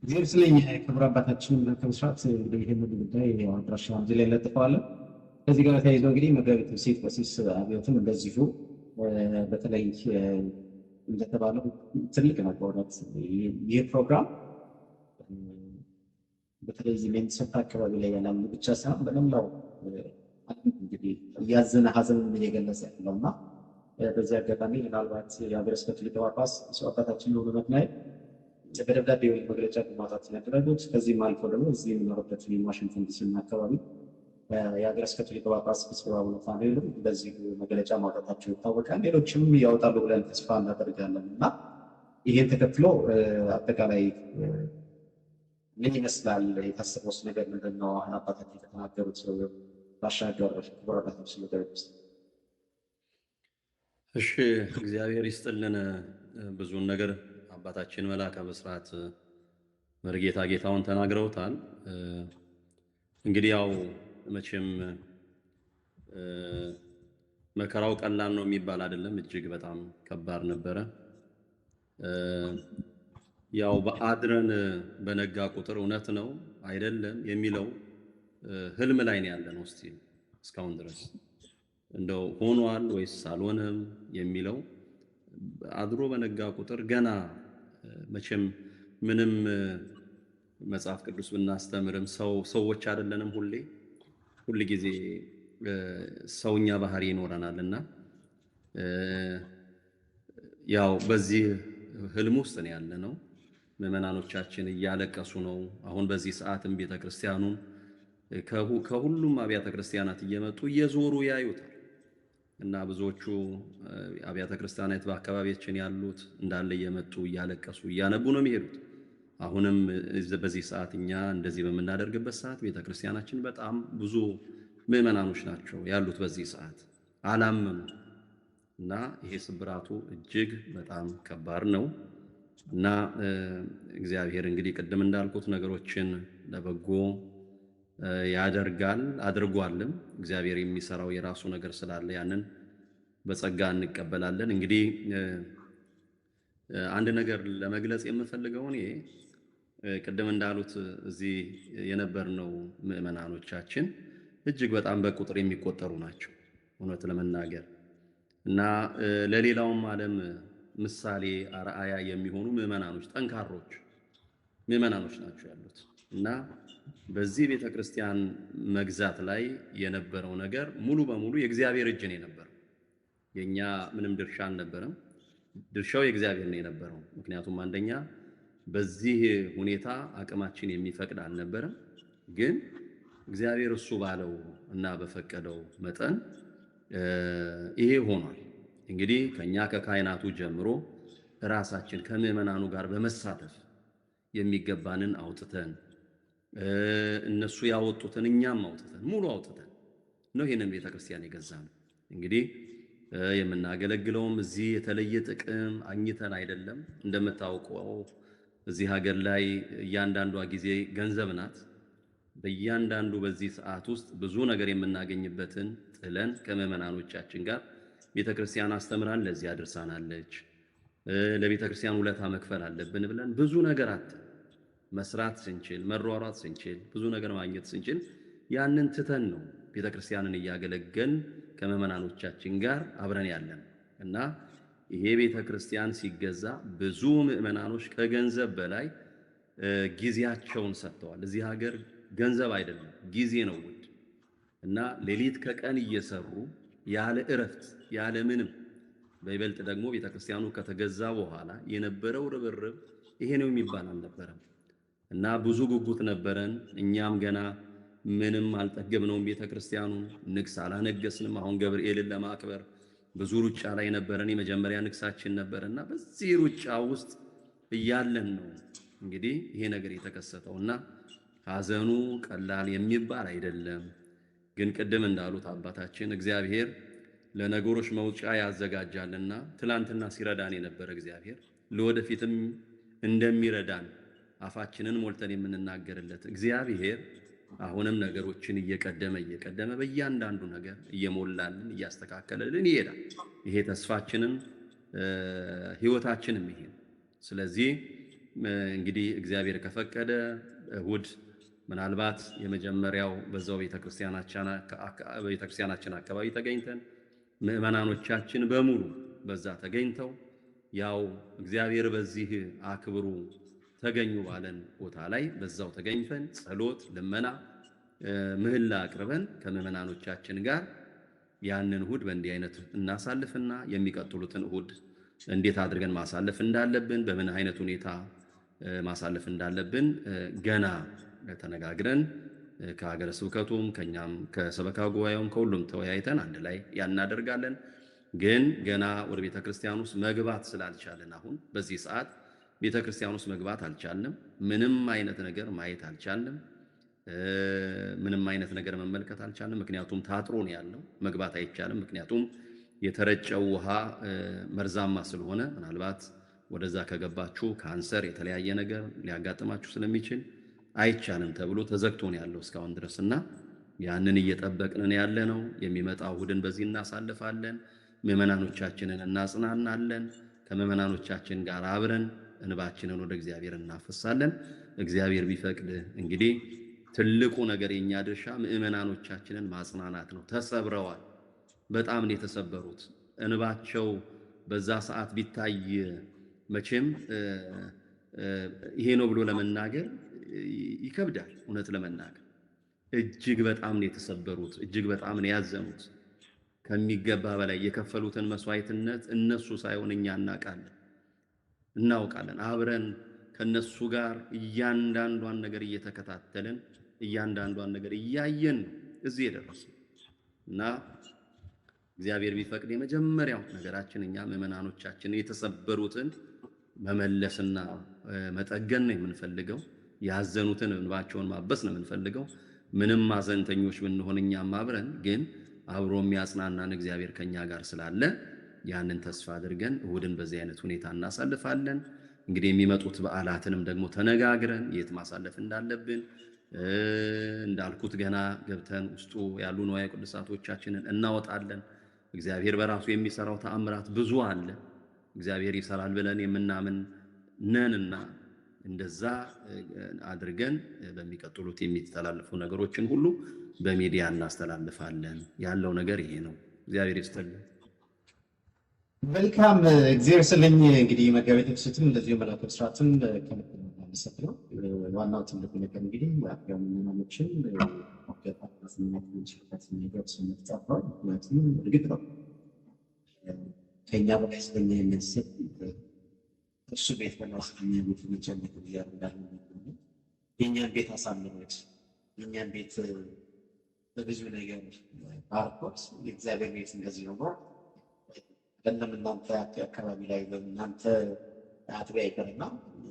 እግዚአብሔር ስለኛ ክቡር አባታችን ከብስራት ይህን ጉዳይ አድራሻውን እዚህ ላይ እንለጥፈዋለን። ከዚህ ጋር ተያይዞ እንግዲህ መጋቢት ሴት ቀሲስ አብዮትም እንደዚሁ በተለይ እንደተባለው ትልቅ ነው በእውነት ይህ ፕሮግራም በተለይ ሚኒሶታ አካባቢ ላይ ያላሉ ብቻ ሳይሆን በመላው እንግዲህ እያዘነ ሀዘንን እየገለጸ ያለው እና በዚህ አጋጣሚ ምናልባት የሀገረ ስብከቱ ሊቀ ጳጳስ ብፁዕ አባታችን በሆኑበት ላይ በደብዳቤ መግለጫ በማውጣት ያደረጉት ከዚህም አልፎ ደግሞ እዚህ የሚኖርበት ዋሽንግተን ዲሲ አካባቢ የሀገረ ስብከቱ ሊቀ ጳጳስ ብፁዕ አቡነ ፋኑኤልም በዚህ መግለጫ ማውጣታቸው ይታወቃል። ሌሎችም ያወጣሉ ብለን ተስፋ እናደርጋለን እና ይሄን ተከትሎ አጠቃላይ ምን ይመስላል? የታሰበውስ ነገር ምንድን ነው? አሁን አባታችን የተናገሩት ባሻገር ክቡር አባታችን ስለገሩት። እሺ፣ እግዚአብሔር ይስጥልን። ብዙውን ነገር አባታችን መልአከ ብስራት መርጌታ ጌታውን ተናግረውታል። እንግዲህ ያው መቼም መከራው ቀላል ነው የሚባል አይደለም፣ እጅግ በጣም ከባድ ነበረ። ያው በአድረን በነጋ ቁጥር እውነት ነው አይደለም የሚለው ህልም ላይ ነው ያለ ነው። እስካሁን ድረስ እንደው ሆኗል ወይስ አልሆነም የሚለው አድሮ በነጋ ቁጥር ገና መቼም ምንም መጽሐፍ ቅዱስ ብናስተምርም ሰዎች አይደለንም። ሁል ጊዜ ሰውኛ ባህሪ ይኖረናልና ያው በዚህ ህልም ውስጥ ነው ያለ ነው። ምዕመናኖቻችን እያለቀሱ ነው። አሁን በዚህ ሰዓትም ቤተክርስቲያኑን ከሁሉም አብያተ ክርስቲያናት እየመጡ እየዞሩ ያዩታል እና ብዙዎቹ አብያተ ክርስቲያናት በአካባቢያችን ያሉት እንዳለ እየመጡ እያለቀሱ እያነቡ ነው የሚሄዱት። አሁንም በዚህ ሰዓት እኛ እንደዚህ በምናደርግበት ሰዓት ቤተክርስቲያናችን በጣም ብዙ ምዕመናኖች ናቸው ያሉት በዚህ ሰዓት አላመኑ እና ይሄ ስብራቱ እጅግ በጣም ከባድ ነው እና እግዚአብሔር እንግዲህ ቅድም እንዳልኩት ነገሮችን ለበጎ ያደርጋል አድርጓልም። እግዚአብሔር የሚሰራው የራሱ ነገር ስላለ ያንን በጸጋ እንቀበላለን። እንግዲህ አንድ ነገር ለመግለጽ የምፈልገው እኔ ቅድም እንዳሉት እዚህ የነበርነው ምዕመናኖቻችን እጅግ በጣም በቁጥር የሚቆጠሩ ናቸው እውነት ለመናገር እና ለሌላውም ዓለም ምሳሌ አርአያ የሚሆኑ ምዕመናኖች ጠንካሮች ምዕመናኖች ናቸው ያሉት እና በዚህ ቤተክርስቲያን መግዛት ላይ የነበረው ነገር ሙሉ በሙሉ የእግዚአብሔር እጅ ነው የነበረው። የኛ ምንም ድርሻ አልነበረም። ድርሻው የእግዚአብሔር ነው የነበረው። ምክንያቱም አንደኛ በዚህ ሁኔታ አቅማችን የሚፈቅድ አልነበረም። ግን እግዚአብሔር እሱ ባለው እና በፈቀደው መጠን ይሄ ሆኗል። እንግዲህ ከኛ ከካህናቱ ጀምሮ ራሳችን ከምዕመናኑ ጋር በመሳተፍ የሚገባንን አውጥተን እነሱ ያወጡትን እኛም አውጥተን ሙሉ አውጥተን ነው ይሄንን ቤተክርስቲያን የገዛነው። እንግዲህ የምናገለግለውም እዚህ የተለየ ጥቅም አግኝተን አይደለም። እንደምታውቀው እዚህ ሀገር ላይ እያንዳንዷ ጊዜ ገንዘብ ናት። በእያንዳንዱ በዚህ ሰዓት ውስጥ ብዙ ነገር የምናገኝበትን ጥለን ከምዕመናኖቻችን ጋር ቤተክርስቲያን አስተምራን ለዚህ አድርሳናለች። ለቤተክርስቲያን ውለታ መክፈል አለብን ብለን ብዙ ነገር መስራት ስንችል መሯሯጥ ስንችል ብዙ ነገር ማግኘት ስንችል ያንን ትተን ነው ቤተክርስቲያንን እያገለገልን ከምዕመናኖቻችን ጋር አብረን ያለን እና ይሄ ቤተክርስቲያን ሲገዛ ብዙ ምዕመናኖች ከገንዘብ በላይ ጊዜያቸውን ሰጥተዋል። እዚህ ሀገር ገንዘብ አይደለም ጊዜ ነው ውድ እና ሌሊት ከቀን እየሰሩ ያለ እረፍት ያለ ምንም በይበልጥ ደግሞ ቤተክርስቲያኑ ከተገዛ በኋላ የነበረው ርብርብ ይሄ ነው የሚባል አልነበረም እና ብዙ ጉጉት ነበረን። እኛም ገና ምንም አልጠገብነውም። ቤተክርስቲያኑን ንግስ አላነገስንም። አሁን ገብርኤልን ለማክበር ብዙ ሩጫ ላይ ነበረን። የመጀመሪያ ንግሳችን ነበርና በዚህ ሩጫ ውስጥ እያለን ነው እንግዲህ ይሄ ነገር የተከሰተውና ሐዘኑ ቀላል የሚባል አይደለም። ግን ቅድም እንዳሉት አባታችን እግዚአብሔር ለነገሮች መውጫ ያዘጋጃልና ትላንትና ሲረዳን የነበረ እግዚአብሔር ለወደፊትም እንደሚረዳን አፋችንን ሞልተን የምንናገርለት እግዚአብሔር አሁንም ነገሮችን እየቀደመ በእያንዳንዱ ነገር እየሞላልን እያስተካከለልን ይሄዳል። ይሄ ተስፋችንን ህይወታችንም ይሄ። ስለዚህ እንግዲህ እግዚአብሔር ከፈቀደ እሁድ ምናልባት የመጀመሪያው በዛው ቤተክርስቲያናችን አካባቢ ተገኝተን ምዕመናኖቻችን በሙሉ በዛ ተገኝተው ያው እግዚአብሔር በዚህ አክብሩ ተገኙ ባለን ቦታ ላይ በዛው ተገኝተን ጸሎት፣ ልመና፣ ምህላ አቅርበን ከምዕመናኖቻችን ጋር ያንን እሁድ በእንዲህ አይነት እናሳልፍና የሚቀጥሉትን እሁድ እንዴት አድርገን ማሳለፍ እንዳለብን በምን አይነት ሁኔታ ማሳለፍ እንዳለብን ገና ተነጋግረን ከሀገረ ስብከቱም ከኛም ከሰበካ ጉባኤውም ከሁሉም ተወያይተን አንድ ላይ ያናደርጋለን። ግን ገና ወደ ቤተክርስቲያን ውስጥ መግባት ስላልቻለን አሁን በዚህ ሰዓት ቤተክርስቲያን ውስጥ መግባት አልቻልንም። ምንም አይነት ነገር ማየት አልቻልንም። ምንም አይነት ነገር መመልከት አልቻልንም። ምክንያቱም ታጥሮ ነው ያለው፣ መግባት አይቻልም። ምክንያቱም የተረጨው ውሃ መርዛማ ስለሆነ ምናልባት ወደዛ ከገባችሁ ካንሰር፣ የተለያየ ነገር ሊያጋጥማችሁ ስለሚችል አይቻልም ተብሎ ተዘግቶ ነው ያለው እስካሁን ድረስና ያንን እየጠበቅን ያለ ነው። የሚመጣው እሁድን በዚህ እናሳልፋለን። ምዕመናኖቻችንን እናጽናናለን። ከምዕመናኖቻችን ጋር አብረን እንባችንን ወደ እግዚአብሔር እናፈሳለን። እግዚአብሔር ቢፈቅድ እንግዲህ ትልቁ ነገር የኛ ድርሻ ምዕመናኖቻችንን ማጽናናት ነው። ተሰብረዋል። በጣም ነው የተሰበሩት። እንባቸው በዛ ሰዓት ቢታይ መቼም ይሄ ነው ብሎ ለመናገር ይከብዳል። እውነት ለመናገር እጅግ በጣም ነው የተሰበሩት። እጅግ በጣም ነው ያዘኑት። ከሚገባ በላይ የከፈሉትን መስዋዕትነት እነሱ ሳይሆን እኛ እናውቃለን። አብረን ከነሱ ጋር እያንዳንዷን ነገር እየተከታተልን እያንዳንዷን ነገር እያየን እዚህ የደረስነው እና እግዚአብሔር ቢፈቅድ የመጀመሪያው ነገራችን እኛ ምዕመናኖቻችን የተሰበሩትን መመለስና መጠገን ነው የምንፈልገው። ያዘኑትን እንባቸውን ማበስ ነው የምንፈልገው። ምንም ማዘንተኞች ብንሆን እኛም አብረን ግን አብሮ የሚያጽናናን እግዚአብሔር ከኛ ጋር ስላለ ያንን ተስፋ አድርገን እሁድን በዚህ አይነት ሁኔታ እናሳልፋለን። እንግዲህ የሚመጡት በዓላትንም ደግሞ ተነጋግረን የት ማሳለፍ እንዳለብን እንዳልኩት ገና ገብተን ውስጡ ያሉ ንዋየ ቅድሳቶቻችንን እናወጣለን። እግዚአብሔር በራሱ የሚሰራው ተአምራት ብዙ አለ። እግዚአብሔር ይሰራል ብለን የምናምን ነንና እንደዛ አድርገን በሚቀጥሉት የሚተላለፉ ነገሮችን ሁሉ በሚዲያ እናስተላልፋለን። ያለው ነገር ይሄ ነው። እግዚአብሔር ይስጥልን። መልካም እግዚአብሔር ይስጥልኝ። እንግዲህ መጋቤ ተክስትም እንደዚሁ መላከ ብስራትም ከልብ አመሰግናለሁ። ዋናው ትልቁ ነገር እንግዲህ የአጥቢያ ምዕመናኖችን ማገጣጣት የምንችልበት ነገር ስንጠፋው፣ ምክንያቱም እርግጥ ነው ከኛ በላይ ስለኛ የሚያስብ እሱ ቤት በማስለኛ ቤት የሚጨምር እያሉ እንዳለ የእኛን ቤት አሳምሮት የእኛን ቤት በብዙ ነገር ባርኮት የእግዚአብሔር ቤት እንደዚህ ነው። በእንም እናንተ አካባቢ ላይ በእናንተ አጥቢያ ይቀርና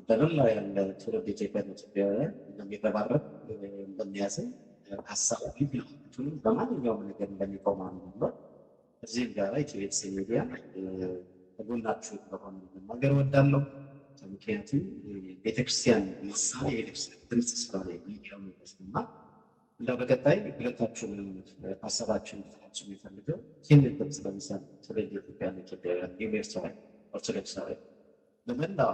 በመላው ያለ ትውልድ ኢትዮጵያውያን እንደሚረባረብ እንደሚያዝን ሀሳብ ፊቱንም በማንኛውም ነገር እንደሚቆም ነው። እዚህም ጋር ኢትዮቤትስ ሚዲያ ከጎናችሁ በሆነ መናገር እወዳለሁ። ምክንያቱም ቤተክርስቲያን ምሳሌ የቤተክርስቲያን ድምፅ ስለሆነ የሚቀሙ ይመስልና እንደው በቀጣይ ሁለታችሁንም ሀሳባችሁን ልትገልጹ የሚፈልገው ይህንን ድምፅ ለምሳሌ ትውልደ ኢትዮጵያውያን ኤርትራውያን ኦርቶዶክሳውያን በመላው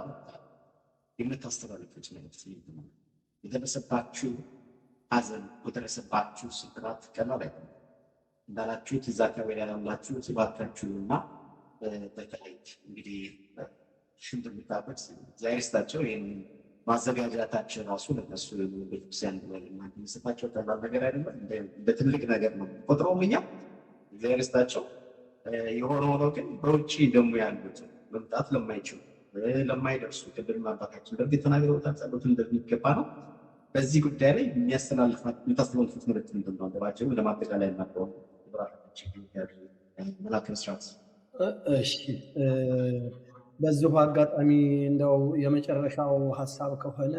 የምታስተላልፉት መልዕክት ነው። የደረሰባችሁ ሐዘን የደረሰባችሁ ስብራት ቀላል አይደለም። እንዳላችሁት እዛ አካባቢ ያላላችሁ እባካችሁና በተለይ እንግዲህ ሽንት የምታበት እግዚአብሔር ይስጣቸው። ይህን ማዘጋጃታቸው ራሱ ለነሱ ቤተክርስቲያን የሚሰጣቸው ቀላል ነገር አይደለም። እንደ ትልቅ ነገር ነው ቆጥረውም እኛ እግዚአብሔር ይስጣቸው። የሆነ ሆኖ ግን በውጭ ደግሞ ያሉት መምጣት ለማይችሉ ለማይደርሱ ቅድም አባታችን በእርግጥ ተናግረውታል። ጸሎት እንደሚገባ ነው። በዚህ ጉዳይ ላይ የምታስተላልፉት መልዕክት ምንድን ነው? አንደባቸው ለማጠቃላይ እናቀው መላከ ብስራት። እሺ፣ በዚሁ አጋጣሚ እንደው የመጨረሻው ሀሳብ ከሆነ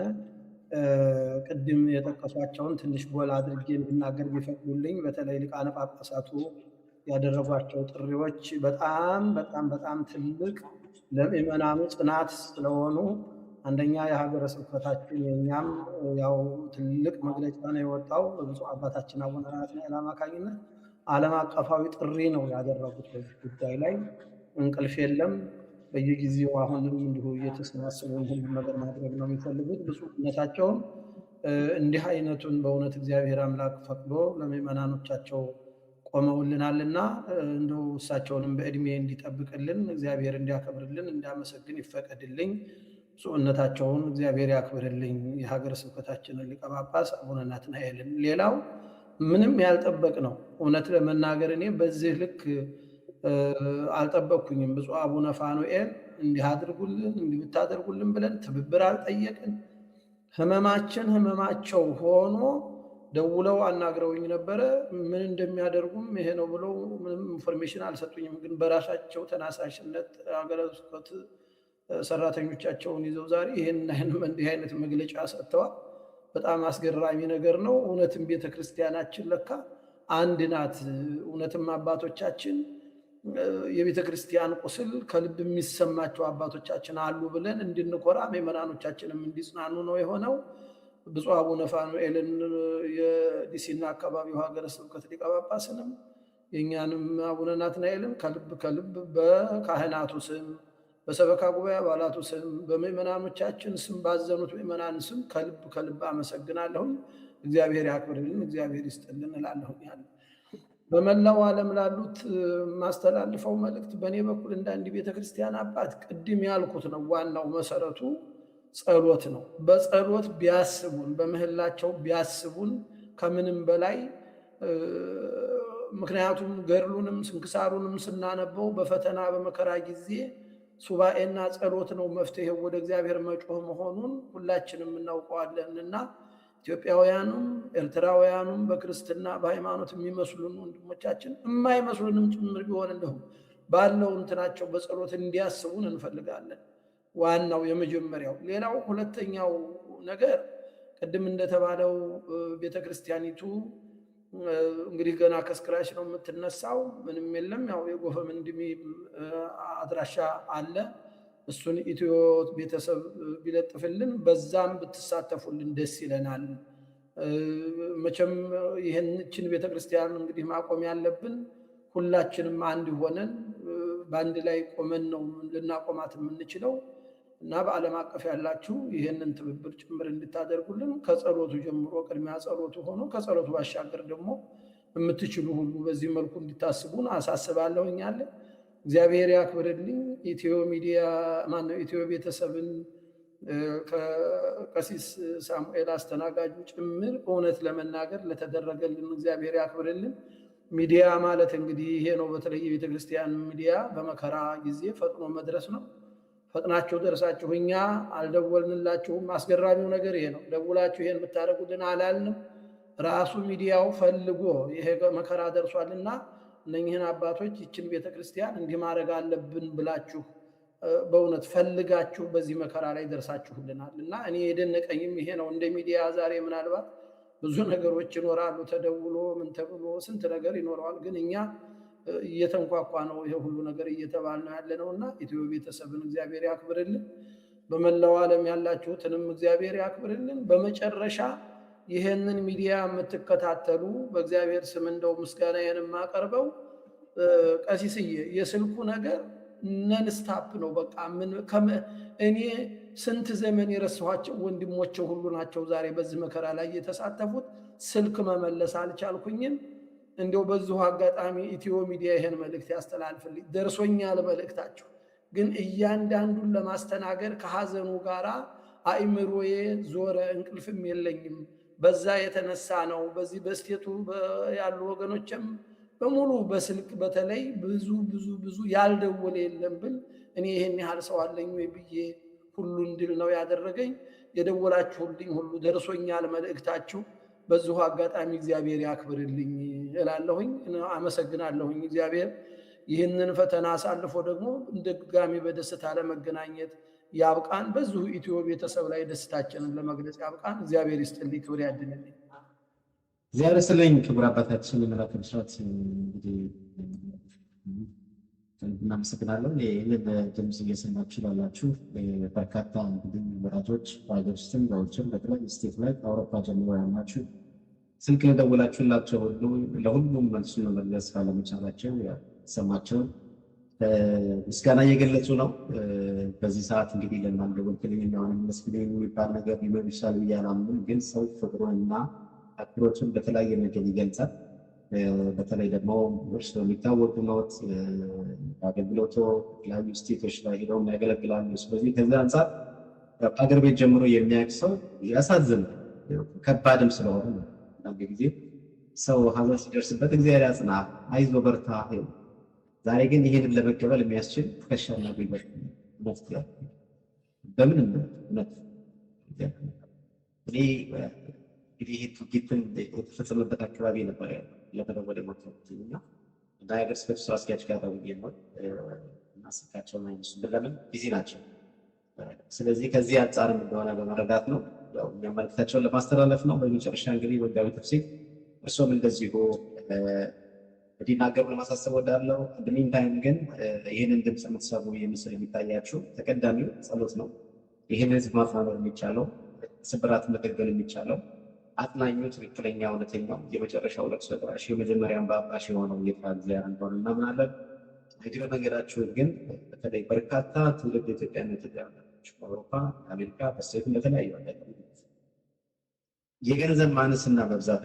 ቅድም የጠቀሷቸውን ትንሽ ጎላ አድርጌ እንድናገር ቢፈቅዱልኝ፣ በተለይ ሊቃነ ጳጳሳቱ ያደረጓቸው ጥሪዎች በጣም በጣም በጣም ትልቅ ለምዕመናኑ ጽናት ስለሆኑ፣ አንደኛ የሀገረ ስብከታችን የኛም ያው ትልቅ መግለጫ ነው የወጣው በብፁዕ አባታችን አቡነ ናትናኤል አማካኝነት ዓለም አቀፋዊ ጥሪ ነው ያደረጉት። በዚህ ጉዳይ ላይ እንቅልፍ የለም። በየጊዜው አሁንም እንዲሁ እየተሰባሰቡ ሁሉም ነገር ማድረግ ነው የሚፈልጉት። ብፁዕነታቸውም እንዲህ አይነቱን በእውነት እግዚአብሔር አምላክ ፈቅዶ ለምዕመናኖቻቸው ቆመውልናልና እንደው እሳቸውንም በእድሜ እንዲጠብቅልን እግዚአብሔር እንዲያከብርልን እንዲያመሰግን ይፈቀድልኝ። ብፁዕነታቸውን እግዚአብሔር ያክብርልኝ። የሀገረ ስብከታችንን ሊቀ ጳጳስ አቡነ ናትናኤልን። ሌላው ምንም ያልጠበቅ ነው እውነት ለመናገር እኔ በዚህ ልክ አልጠበቅኩኝም። ብፁዕ አቡነ ፋኑኤል እንዲህ አድርጉልን እንዲህ ብታደርጉልን ብለን ትብብር አልጠየቅን። ህመማቸው ሆኖ ደውለው አናግረውኝ ነበረ። ምን እንደሚያደርጉም ይሄ ነው ብለው ምንም ኢንፎርሜሽን አልሰጡኝም። ግን በራሳቸው ተናሳሽነት ሀገረ ስብከት ሰራተኞቻቸውን ይዘው ዛሬ እንዲህ አይነት መግለጫ ሰጥተዋል። በጣም አስገራሚ ነገር ነው። እውነትም ቤተክርስቲያናችን ለካ አንድ ናት። እውነትም አባቶቻችን የቤተክርስቲያን ቁስል ከልብ የሚሰማቸው አባቶቻችን አሉ ብለን እንድንኮራ ምዕመናኖቻችንም እንዲጽናኑ ነው የሆነው። ብፁዕ አቡነ ፋኑኤልን የዲሲና አካባቢው ሀገረ ስብከት ሊቀ ጳጳስንም የእኛንም አቡነ ናትናኤልን ከልብ በካህናቱ ስም በሰበካ ጉባኤ አባላቱ ስም በምዕመናኖቻችን ስም ባዘኑት ምዕመናን ስም ከልብ አመሰግናለሁኝ። እግዚአብሔር ያክብርልን፣ እግዚአብሔር ይስጥልን እላለሁኝ። ያለ በመላው ዓለም ላሉት ማስተላልፈው መልእክት በእኔ በኩል እንደ አንድ ቤተክርስቲያን አባት ቅድም ያልኩት ነው። ዋናው መሰረቱ ጸሎት ነው። በጸሎት ቢያስቡን፣ በምህላቸው ቢያስቡን ከምንም በላይ ምክንያቱም ገድሉንም ስንክሳሩንም ስናነበው በፈተና በመከራ ጊዜ ሱባኤና ጸሎት ነው መፍትሄው ወደ እግዚአብሔር መጮህ መሆኑን ሁላችንም እናውቀዋለንና ኢትዮጵያውያኑም ኤርትራውያኑም በክርስትና በሃይማኖት የሚመስሉን ወንድሞቻችን የማይመስሉንም ጭምር ቢሆን እንደሁ ባለው እንትናቸው በጸሎት እንዲያስቡን እንፈልጋለን። ዋናው የመጀመሪያው። ሌላው ሁለተኛው ነገር ቅድም እንደተባለው ቤተክርስቲያኒቱ እንግዲህ ገና ከስክራች ነው የምትነሳው። ምንም የለም። ያው የጎፈመንድሚ አድራሻ አለ። እሱን ኢትዮ ቤተሰብ ቢለጥፍልን በዛም ብትሳተፉልን ደስ ይለናል። መቼም ይህችን ቤተክርስቲያን እንግዲህ ማቆም ያለብን ሁላችንም አንድ ሆነን በአንድ ላይ ቆመን ነው ልናቆማት የምንችለው እና በዓለም አቀፍ ያላችሁ ይህንን ትብብር ጭምር እንድታደርጉልን ከጸሎቱ ጀምሮ ቅድሚያ ጸሎቱ ሆኖ ከጸሎቱ ባሻገር ደግሞ የምትችሉ ሁሉ በዚህ መልኩ እንድታስቡን አሳስባለሁኛለ። እግዚአብሔር ያክብርልኝ። ኢትዮ ሚዲያ ማነው ኢትዮ ቤተሰብን ከቀሲስ ሳሙኤል አስተናጋጁ ጭምር እውነት ለመናገር ለተደረገልን እግዚአብሔር ያክብርልን። ሚዲያ ማለት እንግዲህ ይሄ ነው። በተለይ የቤተክርስቲያን ሚዲያ በመከራ ጊዜ ፈጥኖ መድረስ ነው። ፈጥናችሁ ደርሳችሁ እኛ አልደወልንላችሁም። አስገራሚው ነገር ይሄ ነው። ደውላችሁ ይሄን ብታደርጉልን አላልንም። ራሱ ሚዲያው ፈልጎ ይሄ መከራ ደርሷልና እነኚህን አባቶች ይችን ቤተክርስቲያን እንዲህ ማድረግ አለብን ብላችሁ በእውነት ፈልጋችሁ በዚህ መከራ ላይ ደርሳችሁልናል እና እኔ የደነቀኝም ይሄ ነው። እንደ ሚዲያ ዛሬ ምናልባት ብዙ ነገሮች ይኖራሉ፣ ተደውሎ ምን ተብሎ ስንት ነገር ይኖረዋል። ግን እኛ እየተንኳኳ ነው ይሄ ሁሉ ነገር እየተባል ነው ያለ ነውና ኢትዮ ቤተሰብን እግዚአብሔር ያክብርልን። በመላው ዓለም ያላችሁትንም እግዚአብሔር ያክብርልን። በመጨረሻ ይሄንን ሚዲያ የምትከታተሉ በእግዚአብሔር ስም እንደው ምስጋናዬን የማቀርበው ቀሲስዬ የስልኩ ነገር ነንስታፕ ነው። በቃ እኔ ስንት ዘመን የረሳኋቸው ወንድሞቼ ሁሉ ናቸው ዛሬ በዚህ መከራ ላይ የተሳተፉት። ስልክ መመለስ አልቻልኩኝም። እንደው በዚሁ አጋጣሚ ኢትዮ ሚዲያ ይሄን መልእክት ያስተላልፍልኝ። ደርሶኛል መልእክታችሁ፣ ግን እያንዳንዱን ለማስተናገድ ከሐዘኑ ጋራ አእምሮዬ ዞረ፣ እንቅልፍም የለኝም። በዛ የተነሳ ነው በዚህ በስቴቱ ያሉ ወገኖችም በሙሉ በስልክ በተለይ ብዙ ያልደወለ የለም ብል እኔ ይሄን ያህል ሰው አለኝ ወይ ብዬ ሁሉ እንድል ነው ያደረገኝ። የደወላችሁልኝ ሁሉ ደርሶኛል መልእክታችሁ። በዚሁ አጋጣሚ እግዚአብሔር ያክብርልኝ እላለሁኝ። አመሰግናለሁኝ። እግዚአብሔር ይህንን ፈተና አሳልፎ ደግሞ ድጋሚ በደስታ ለመገናኘት ያብቃን። በዚሁ ኢትዮ ቤተሰብ ላይ ደስታችንን ለመግለጽ ያብቃን። እግዚአብሔር ይስጥልኝ፣ ክብር ያድንልኝ። እግዚአብሔር ይስጥልኝ። ክቡር አባታችን መላከ ብስራት እንግዲህ እናመሰግናለን። ይህንን ድምፅ እየሰማችሁ ላላችሁ በርካታ እንግዲህ ወዳጆች በሀገር ውስጥም በውጭም በተለያዩ ስቴት ላይ ከአውሮፓ ጀምሮ ያላችሁ ስልክ የደወላችሁላቸው ሁሉ ለሁሉም መልሱን መመለስ ባለመቻላቸው ሰማቸውን ምስጋና እየገለጹ ነው። በዚህ ሰዓት እንግዲህ ለእናንተ ወልክልኝ የሚሆን መስክልኝ የሚባል ነገር ሊኖር ይችላል ብዬ አላምንም። ግን ሰው ፍቅሩንና አክብሮቱን በተለያየ ነገር ይገልጻል። በተለይ ደግሞ እርስ የሚታወቁ ነዎት አገልግሎቶ የተለያዩ ስቴቶች ላይ ሄደው ያገለግላሉ። ስለዚህ ከዚህ አንጻር ከአገር ቤት ጀምሮ የሚያውቅ ሰው ያሳዝን ከባድም ስለሆነ ነው። አንዳንድ ጊዜ ሰው ሀዘን ሲደርስበት እግዚአብሔር ያጽና፣ አይዞ በርታ። ዛሬ ግን ይሄንን ለመቀበል የሚያስችል ትከሻና ጉልበት መፍትሄ በምንም እውነት እኔ እንግዲህ ይህ ድርጊትን የተፈጸመበት አካባቢ ነበር ለመደወል ሞትና እና የሀገረ ስብከቱ ስራ አስኪያጅ ጋር ደውዬ ነው እና ስልካቸውን አይነሱም። ለምን ቢዚ ናቸው። ስለዚህ ከዚህ አንጻርም እንደሆነ በመረዳት ነው እኛም መልዕክታቸውን ለማስተላለፍ ነው። በመጨረሻ እንግዲህ መጋቢ ተፍሲር እርሶም እንደዚሁ እንዲናገሩ ለማሳሰብ ወዳለው በሚን ታይም ግን ይህንን ድምፅ የምትሰሙ የምስል የሚታያችሁ ተቀዳሚው ጸሎት ነው። ይህን ህዝብ ማጽናናት የሚቻለው ስብራት መጠገን የሚቻለው አጥናኙ ትክክለኛ እውነተኛው የመጨረሻው ለቅሶ ደራሽ የመጀመሪያም በአባሽ የሆነው ጌታ እግዚአብሔር እንደሆነ እናምናለን። እግረ መንገዳችሁን ግን በተለይ በርካታ ትውልድ ኢትዮጵያና ኢትዮጵያውያኖች በአውሮፓ፣ በአሜሪካ፣ በስቴትም በተለያዩ የገንዘብ ማነስና መብዛት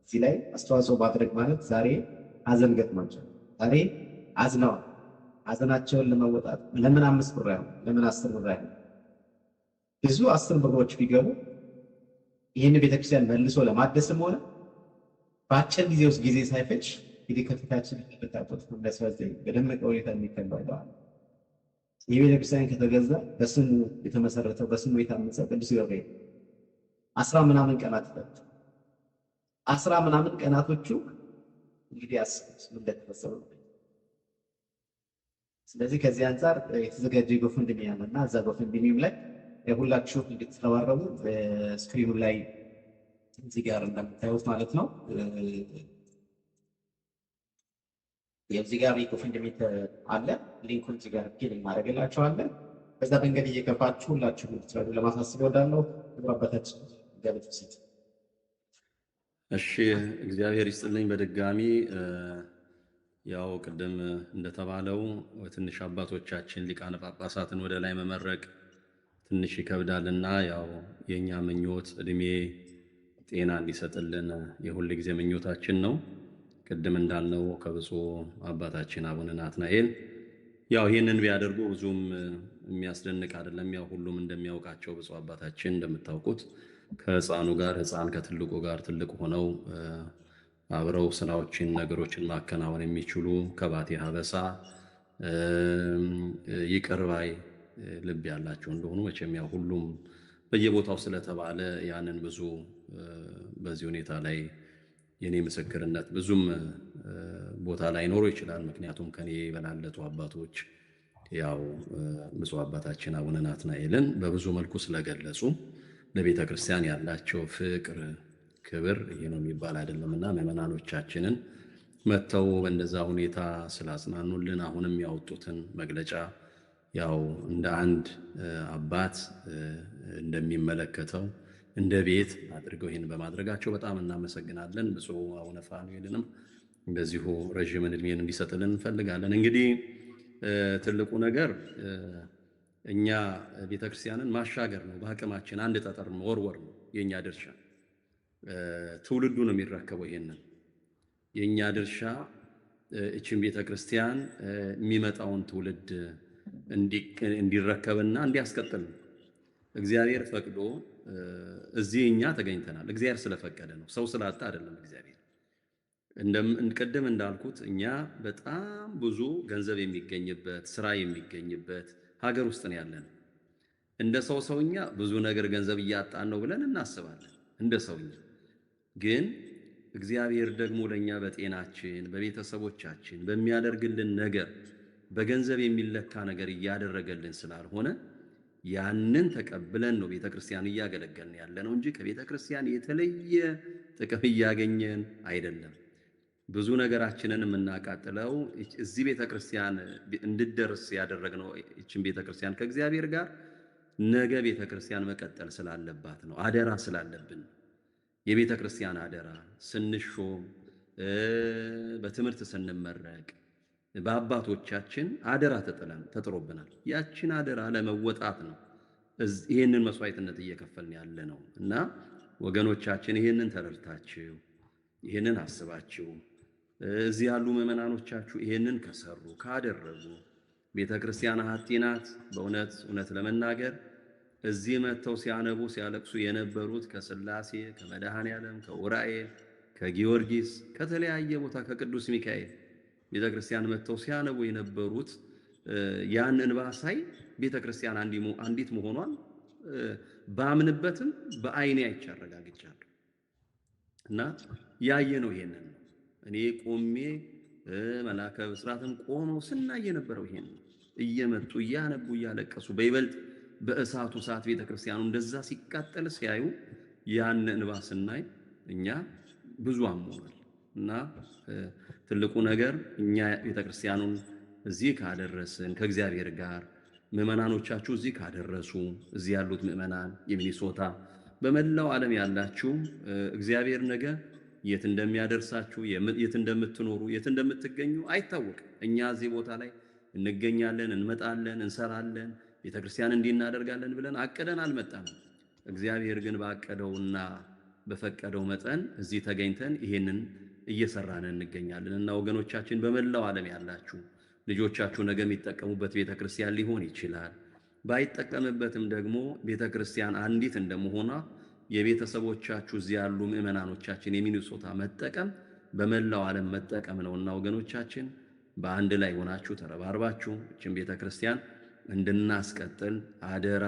እዚህ ላይ አስተዋጽኦ ማድረግ ማለት ዛሬ ሀዘን ገጥሟቸው ዛሬ አዝነዋል። ሀዘናቸውን ለመወጣት ለምን 5 ብር አይሆን ለምን 10 ብር አይሆን ብዙ 10 ብሮች ቢገቡ ይህን ቤተክርስቲያን መልሶ ለማደስም ሆነ በአጭር ጊዜ ውስጥ ጊዜ ሳይፈጅ እንግዲህ ከፊታችን የሚመጣበት እንደሰወዘኝ በደመቀ ሁኔታ የሚከበረዋል። ይህ ቤተክርስቲያን ከተገዛ በስሙ የተመሰረተው በስሙ የታመፀው ቅዱስ ገብርኤል 10 ምናምን ቀናት ይፈጅ 10 ምናምን ቀናቶቹ እንግዲህ አስቡት ምን እንደተፈጸመ። ስለዚህ ከዚህ አንጻር የተዘጋጀ ጎፈንድሚ ያለና እዛ ጎፈንድሚም ላይ ሁላችሁ እንድትተባረቡ ስክሪኑ ላይ እዚህ ጋር እንደምታዩት ማለት ነው። የዚህ ጋር ጎፈንድሚ አለ። ሊንኩን እዚህ ጋር ፒን እናደርግላችኋለን። በዛ መንገድ እየገባችሁ ሁላችሁ እንድትረዱ ለማሳሰብ ወዳለው አባታችን ገብት ሲት እሺ፣ እግዚአብሔር ይስጥልኝ። በድጋሚ ያው ቅድም እንደተባለው ትንሽ አባቶቻችን ሊቃነ ጳጳሳትን ወደ ላይ መመረቅ ትንሽ ይከብዳልና ያው የኛ ምኞት እድሜ ጤና እንዲሰጥልን የሁል ጊዜ ምኞታችን ነው። ቅድም እንዳልነው ከብፁዕ አባታችን አቡነ ናትናኤል ያው ይህንን ቢያደርጉ ብዙም የሚያስደንቅ አይደለም። ያው ሁሉም እንደሚያውቃቸው ብፁዕ አባታችን እንደምታውቁት ከሕፃኑ ጋር ሕፃን ከትልቁ ጋር ትልቅ ሆነው አብረው ስራዎችን ነገሮችን ማከናወን የሚችሉ ከባቴ ሀበሳ ይቅር ባይ ልብ ያላቸው እንደሆኑ መቼም ያው ሁሉም በየቦታው ስለተባለ ያንን ብዙ በዚህ ሁኔታ ላይ የኔ ምስክርነት ብዙም ቦታ ላይ ኖሮ ይችላል። ምክንያቱም ከኔ በላለጡ አባቶች ያው ብፁዕ አባታችን አቡነ ናትናኤልን በብዙ መልኩ ስለገለጹ ለቤተ ክርስቲያን ያላቸው ፍቅር፣ ክብር ይሄ ነው የሚባል አይደለምና ምዕመናኖቻችንን መተው በእንደዛ ሁኔታ ስላጽናኑልን አሁንም ያወጡትን መግለጫ ያው እንደ አንድ አባት እንደሚመለከተው እንደ ቤት አድርገው ይህን በማድረጋቸው በጣም እናመሰግናለን። ብፁዕ አቡነ ፋኑኤልንም እንደዚሁ ረዥም ዕድሜን እንዲሰጥልን እንፈልጋለን። እንግዲህ ትልቁ ነገር እኛ ቤተክርስቲያንን ማሻገር ነው። በአቅማችን አንድ ጠጠር መወርወር ነው የኛ ድርሻ። ትውልዱ ነው የሚረከበው። ይሄንን የኛ ድርሻ እቺን ቤተክርስቲያን የሚመጣውን ትውልድ እንዲረከብና እንዲያስቀጥል ነው። እግዚአብሔር ፈቅዶ እዚህ እኛ ተገኝተናል። እግዚአብሔር ስለፈቀደ ነው፣ ሰው ስላጣ አይደለም። እግዚአብሔር ቅድም እንዳልኩት እኛ በጣም ብዙ ገንዘብ የሚገኝበት ስራ የሚገኝበት ሀገር ውስጥ ነው ያለን። እንደ ሰውኛ ብዙ ነገር ገንዘብ እያጣን ነው ብለን እናስባለን። እንደ ሰውኛ ግን እግዚአብሔር ደግሞ ለኛ በጤናችን በቤተሰቦቻችን በሚያደርግልን ነገር በገንዘብ የሚለካ ነገር እያደረገልን ስላልሆነ ያንን ተቀብለን ነው ቤተክርስቲያን እያገለገልን ያለ ነው እንጂ ከቤተክርስቲያን የተለየ ጥቅም እያገኘን አይደለም። ብዙ ነገራችንን የምናቃጥለው እዚህ ቤተክርስቲያን እንድደርስ ያደረግነው እቺን ቤተክርስቲያን ከእግዚአብሔር ጋር ነገ ቤተክርስቲያን መቀጠል ስላለባት ነው። አደራ ስላለብን የቤተክርስቲያን አደራ ስንሾም በትምህርት ስንመረቅ በአባቶቻችን አደራ ተጥሮብናል። ያችን አደራ ለመወጣት ነው ይህንን መስዋዕትነት እየከፈልን ያለ ነው እና ወገኖቻችን ይህንን ተረድታችሁ ይህንን አስባችሁ እዚህ ያሉ ምዕመናኖቻችሁ ይህንን ከሰሩ ካደረጉ ቤተክርስቲያን ሀቲ ናት። እውነት ለመናገር እዚህ መጥተው ሲያነቡ ሲያለቅሱ የነበሩት ከስላሴ ከመድኃኔ ዓለም ከኡራኤል ከጊዮርጊስ ከተለያየ ቦታ ከቅዱስ ሚካኤል ቤተክርስቲያን መጥተው ሲያነቡ የነበሩት ያን እንባ ሳይ ቤተክርስቲያን አንዲት መሆኗን ባምንበትም በአይኔ አይቻረጋግጫለሁ እና ያየነው ይሄንን ነው። እኔ ቆሜ መላከ ብስራትም ቆመው ስናይ የነበረው ይሄን ነው። እየመጡ እያነቡ እያለቀሱ በይበልጥ በእሳቱ ሰዓት ቤተክርስቲያኑ እንደዛ ሲቃጠል ሲያዩ ያን እንባ ስናይ እኛ ብዙ አሞናል እና ትልቁ ነገር እኛ ቤተክርስቲያኑን እዚህ ካደረስን ከእግዚአብሔር ጋር ምዕመናኖቻችሁ እዚህ ካደረሱ እዚህ ያሉት ምዕመናን የሚኒሶታ በመላው ዓለም ያላችሁ እግዚአብሔር ነገ የት እንደሚያደርሳችሁ የት እንደምትኖሩ የት እንደምትገኙ አይታወቅም። እኛ እዚህ ቦታ ላይ እንገኛለን፣ እንመጣለን፣ እንሰራለን፣ ቤተክርስቲያን እንዲናደርጋለን ብለን አቅደን አልመጣንም። እግዚአብሔር ግን ባቀደውና በፈቀደው መጠን እዚህ ተገኝተን ይሄንን እየሰራን እንገኛለን እና ወገኖቻችን በመላው ዓለም ያላችሁ ልጆቻችሁ ነገ የሚጠቀሙበት ቤተክርስቲያን ሊሆን ይችላል። ባይጠቀምበትም ደግሞ ቤተክርስቲያን አንዲት እንደመሆኗ የቤተሰቦቻችሁ እዚህ ያሉ ምዕመናኖቻችን የሚኒሶታ መጠቀም በመላው ዓለም መጠቀም ነውና ወገኖቻችን በአንድ ላይ ሆናችሁ ተረባርባችሁ እችን ቤተክርስቲያን እንድናስቀጥል አደራ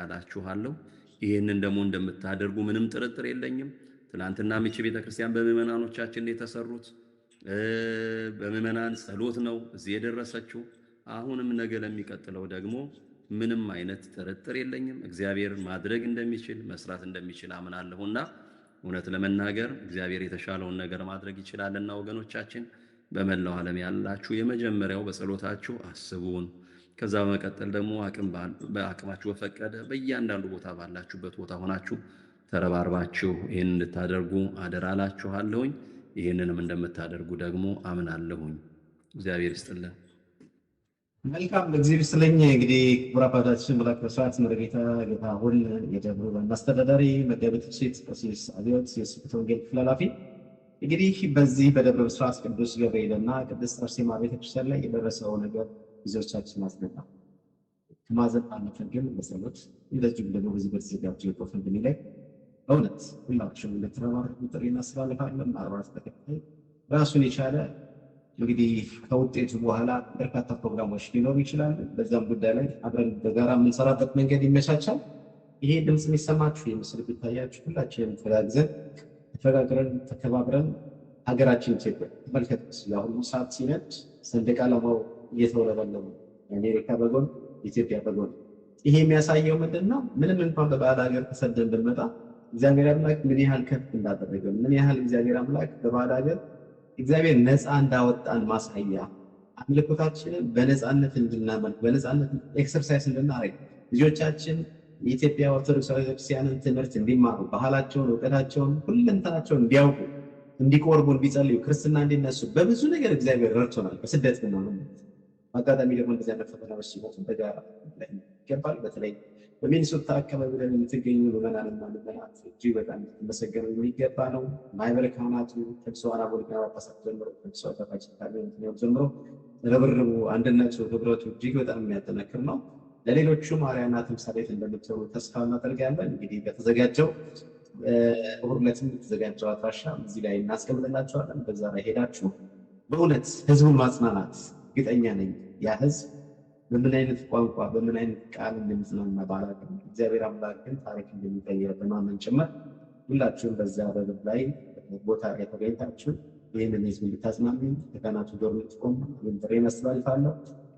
እላችኋለሁ። ይህንን ደግሞ እንደምታደርጉ ምንም ጥርጥር የለኝም። ትናንትና ምች ቤተክርስቲያን በምዕመናኖቻችን የተሰሩት በምዕመናን ጸሎት ነው እዚህ የደረሰችው። አሁንም ነገ ለሚቀጥለው ደግሞ ምንም አይነት ጥርጥር የለኝም። እግዚአብሔር ማድረግ እንደሚችል መስራት እንደሚችል አምናለሁና እውነት ለመናገር እግዚአብሔር የተሻለውን ነገር ማድረግ ይችላልና ወገኖቻችን በመላው ዓለም ያላችሁ የመጀመሪያው በጸሎታችሁ አስቡን። ከዛ በመቀጠል ደግሞ በአቅማችሁ በፈቀደ በእያንዳንዱ ቦታ ባላችሁበት ቦታ ሆናችሁ ተረባርባችሁ ይህን እንድታደርጉ አደራ እላችኋለሁኝ። ይህንንም እንደምታደርጉ ደግሞ አምናለሁኝ። እግዚአብሔር ይስጥልን። መልካም እግዚአብሔር ይስጥልኝ። እንግዲህ ክቡር አባታችን መላከ ብስራት መርጌታ ጌታሁን የደብሩ አስተዳዳሪ፣ መጋቤ ትፍስሕት ቀሲስ አብዮት የስብከተ ወንጌል ክፍል ኃላፊ፣ እንግዲህ በዚህ በደብረ ብስራት ቅዱስ ገብርኤልና ቅድስት አርሴማ ቤተክርስቲያን ላይ የደረሰው ነገር ብዙዎቻችን አስደና ከማዘን ባለፈ ግን በጸሎት እንደዚሁም ደግሞ በዚህ በተዘጋጀው የፕሮፌሽን ላይ በእውነት ሁላችሁም እንድትረባረቡ ጥሪ እናስተላልፋለን። 44 ተከታይ ራሱን የቻለ እንግዲህ ከውጤቱ በኋላ በርካታ ፕሮግራሞች ሊኖሩ ይችላሉ። በዛም ጉዳይ ላይ አብረን በጋራ የምንሰራበት መንገድ ይመቻቻል። ይሄ ድምፅ የሚሰማችሁ የምስል ቢታያችሁ ሁላችንም ተጋግዘን ተፈቃቅረን ተከባብረን ሀገራችን ኢትዮጵያ ተመልከቱ። የአሁኑ ሰዓት ሲነድ ሰንደቅ ዓላማው እየተውለበለቡ የአሜሪካ በጎን ኢትዮጵያ በጎን። ይሄ የሚያሳየው ምንድን ነው? ምንም እንኳን በባዕድ ሀገር ተሰደን ብንመጣ እግዚአብሔር አምላክ ምን ያህል ከፍ እንዳደረገ ምን ያህል እግዚአብሔር አምላክ በባዕድ ሀገር እግዚአብሔር ነፃ እንዳወጣን ማሳያ፣ አምልኮታችንን በነፃነት እንድናመልክ በነፃነት ኤክሰርሳይዝ እንድናደርግ ልጆቻችን የኢትዮጵያ ኦርቶዶክስ ቤተክርስቲያንን ትምህርት እንዲማሩ ባህላቸውን፣ እውቀታቸውን፣ ሁለንተናቸውን እንዲያውቁ እንዲቆርቡ፣ እንዲጸልዩ፣ ክርስትና እንዲነሱ በብዙ ነገር እግዚአብሔር ረድቶናል። በስደት ብንሆንም አጋጣሚ ደግሞ እንደዚህ አይነት ፈተናዎች ሲመጡ በጋራ ላይ ይገባል። በተለይ በሚኒሶታ አካባቢ ላይ የምትገኙ ምዕመናንና ምዕመናት እጅግ በጣም መሰገኑ የሚገባ ነው። ማህበረ ካህናቱ ከብፁዓን አቡነ ጳጳሳት ጀምሮ ከብፁዕ አባታችን ካርዲናል ጀምሮ ርብርቡ፣ አንድነቱ፣ ህብረቱ እጅግ በጣም የሚያጠናክር ነው። ለሌሎቹም አርአያና ተምሳሌት እንደምትሆኑ ተስፋ እናደርጋለን። እንግዲህ በተዘጋጀው እሑድ ዕለትም የተዘጋጀው አድራሻ እዚህ ላይ እናስቀምጥላችኋለን። በዛ ላይ ሄዳችሁ በእውነት ህዝቡን ማጽናናት እርግጠኛ ነኝ ያ ህዝብ በምን አይነት ቋንቋ በምን አይነት ቃል እንደሚጽናና ባላቅም እግዚአብሔር አምላክ ግን ታሪክ እንደሚቀይር በማመን ጭምር ሁላችሁም በዛ ረድብ ላይ ቦታ ላይ ተገኝታችሁ ይህንን ህዝብ እንድታጽናኑ ተካናቱ ዶር ልትቆሙ ጥሬን አስተላልፋለሁ።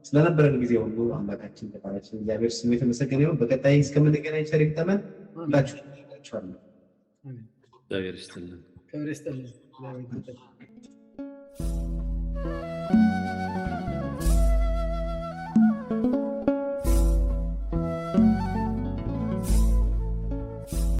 ስለነበረን ጊዜ ሁሉ አምላካችን ፈጣሪያችን እግዚአብሔር ስሙ የተመሰገነ ይሁን። በቀጣይ እስከምንገናኝ ቸር ይግጠመን። ሁላችሁ እላችኋለሁ። እግዚአብሔር ይስጥልን። ክብር ይስጥልን።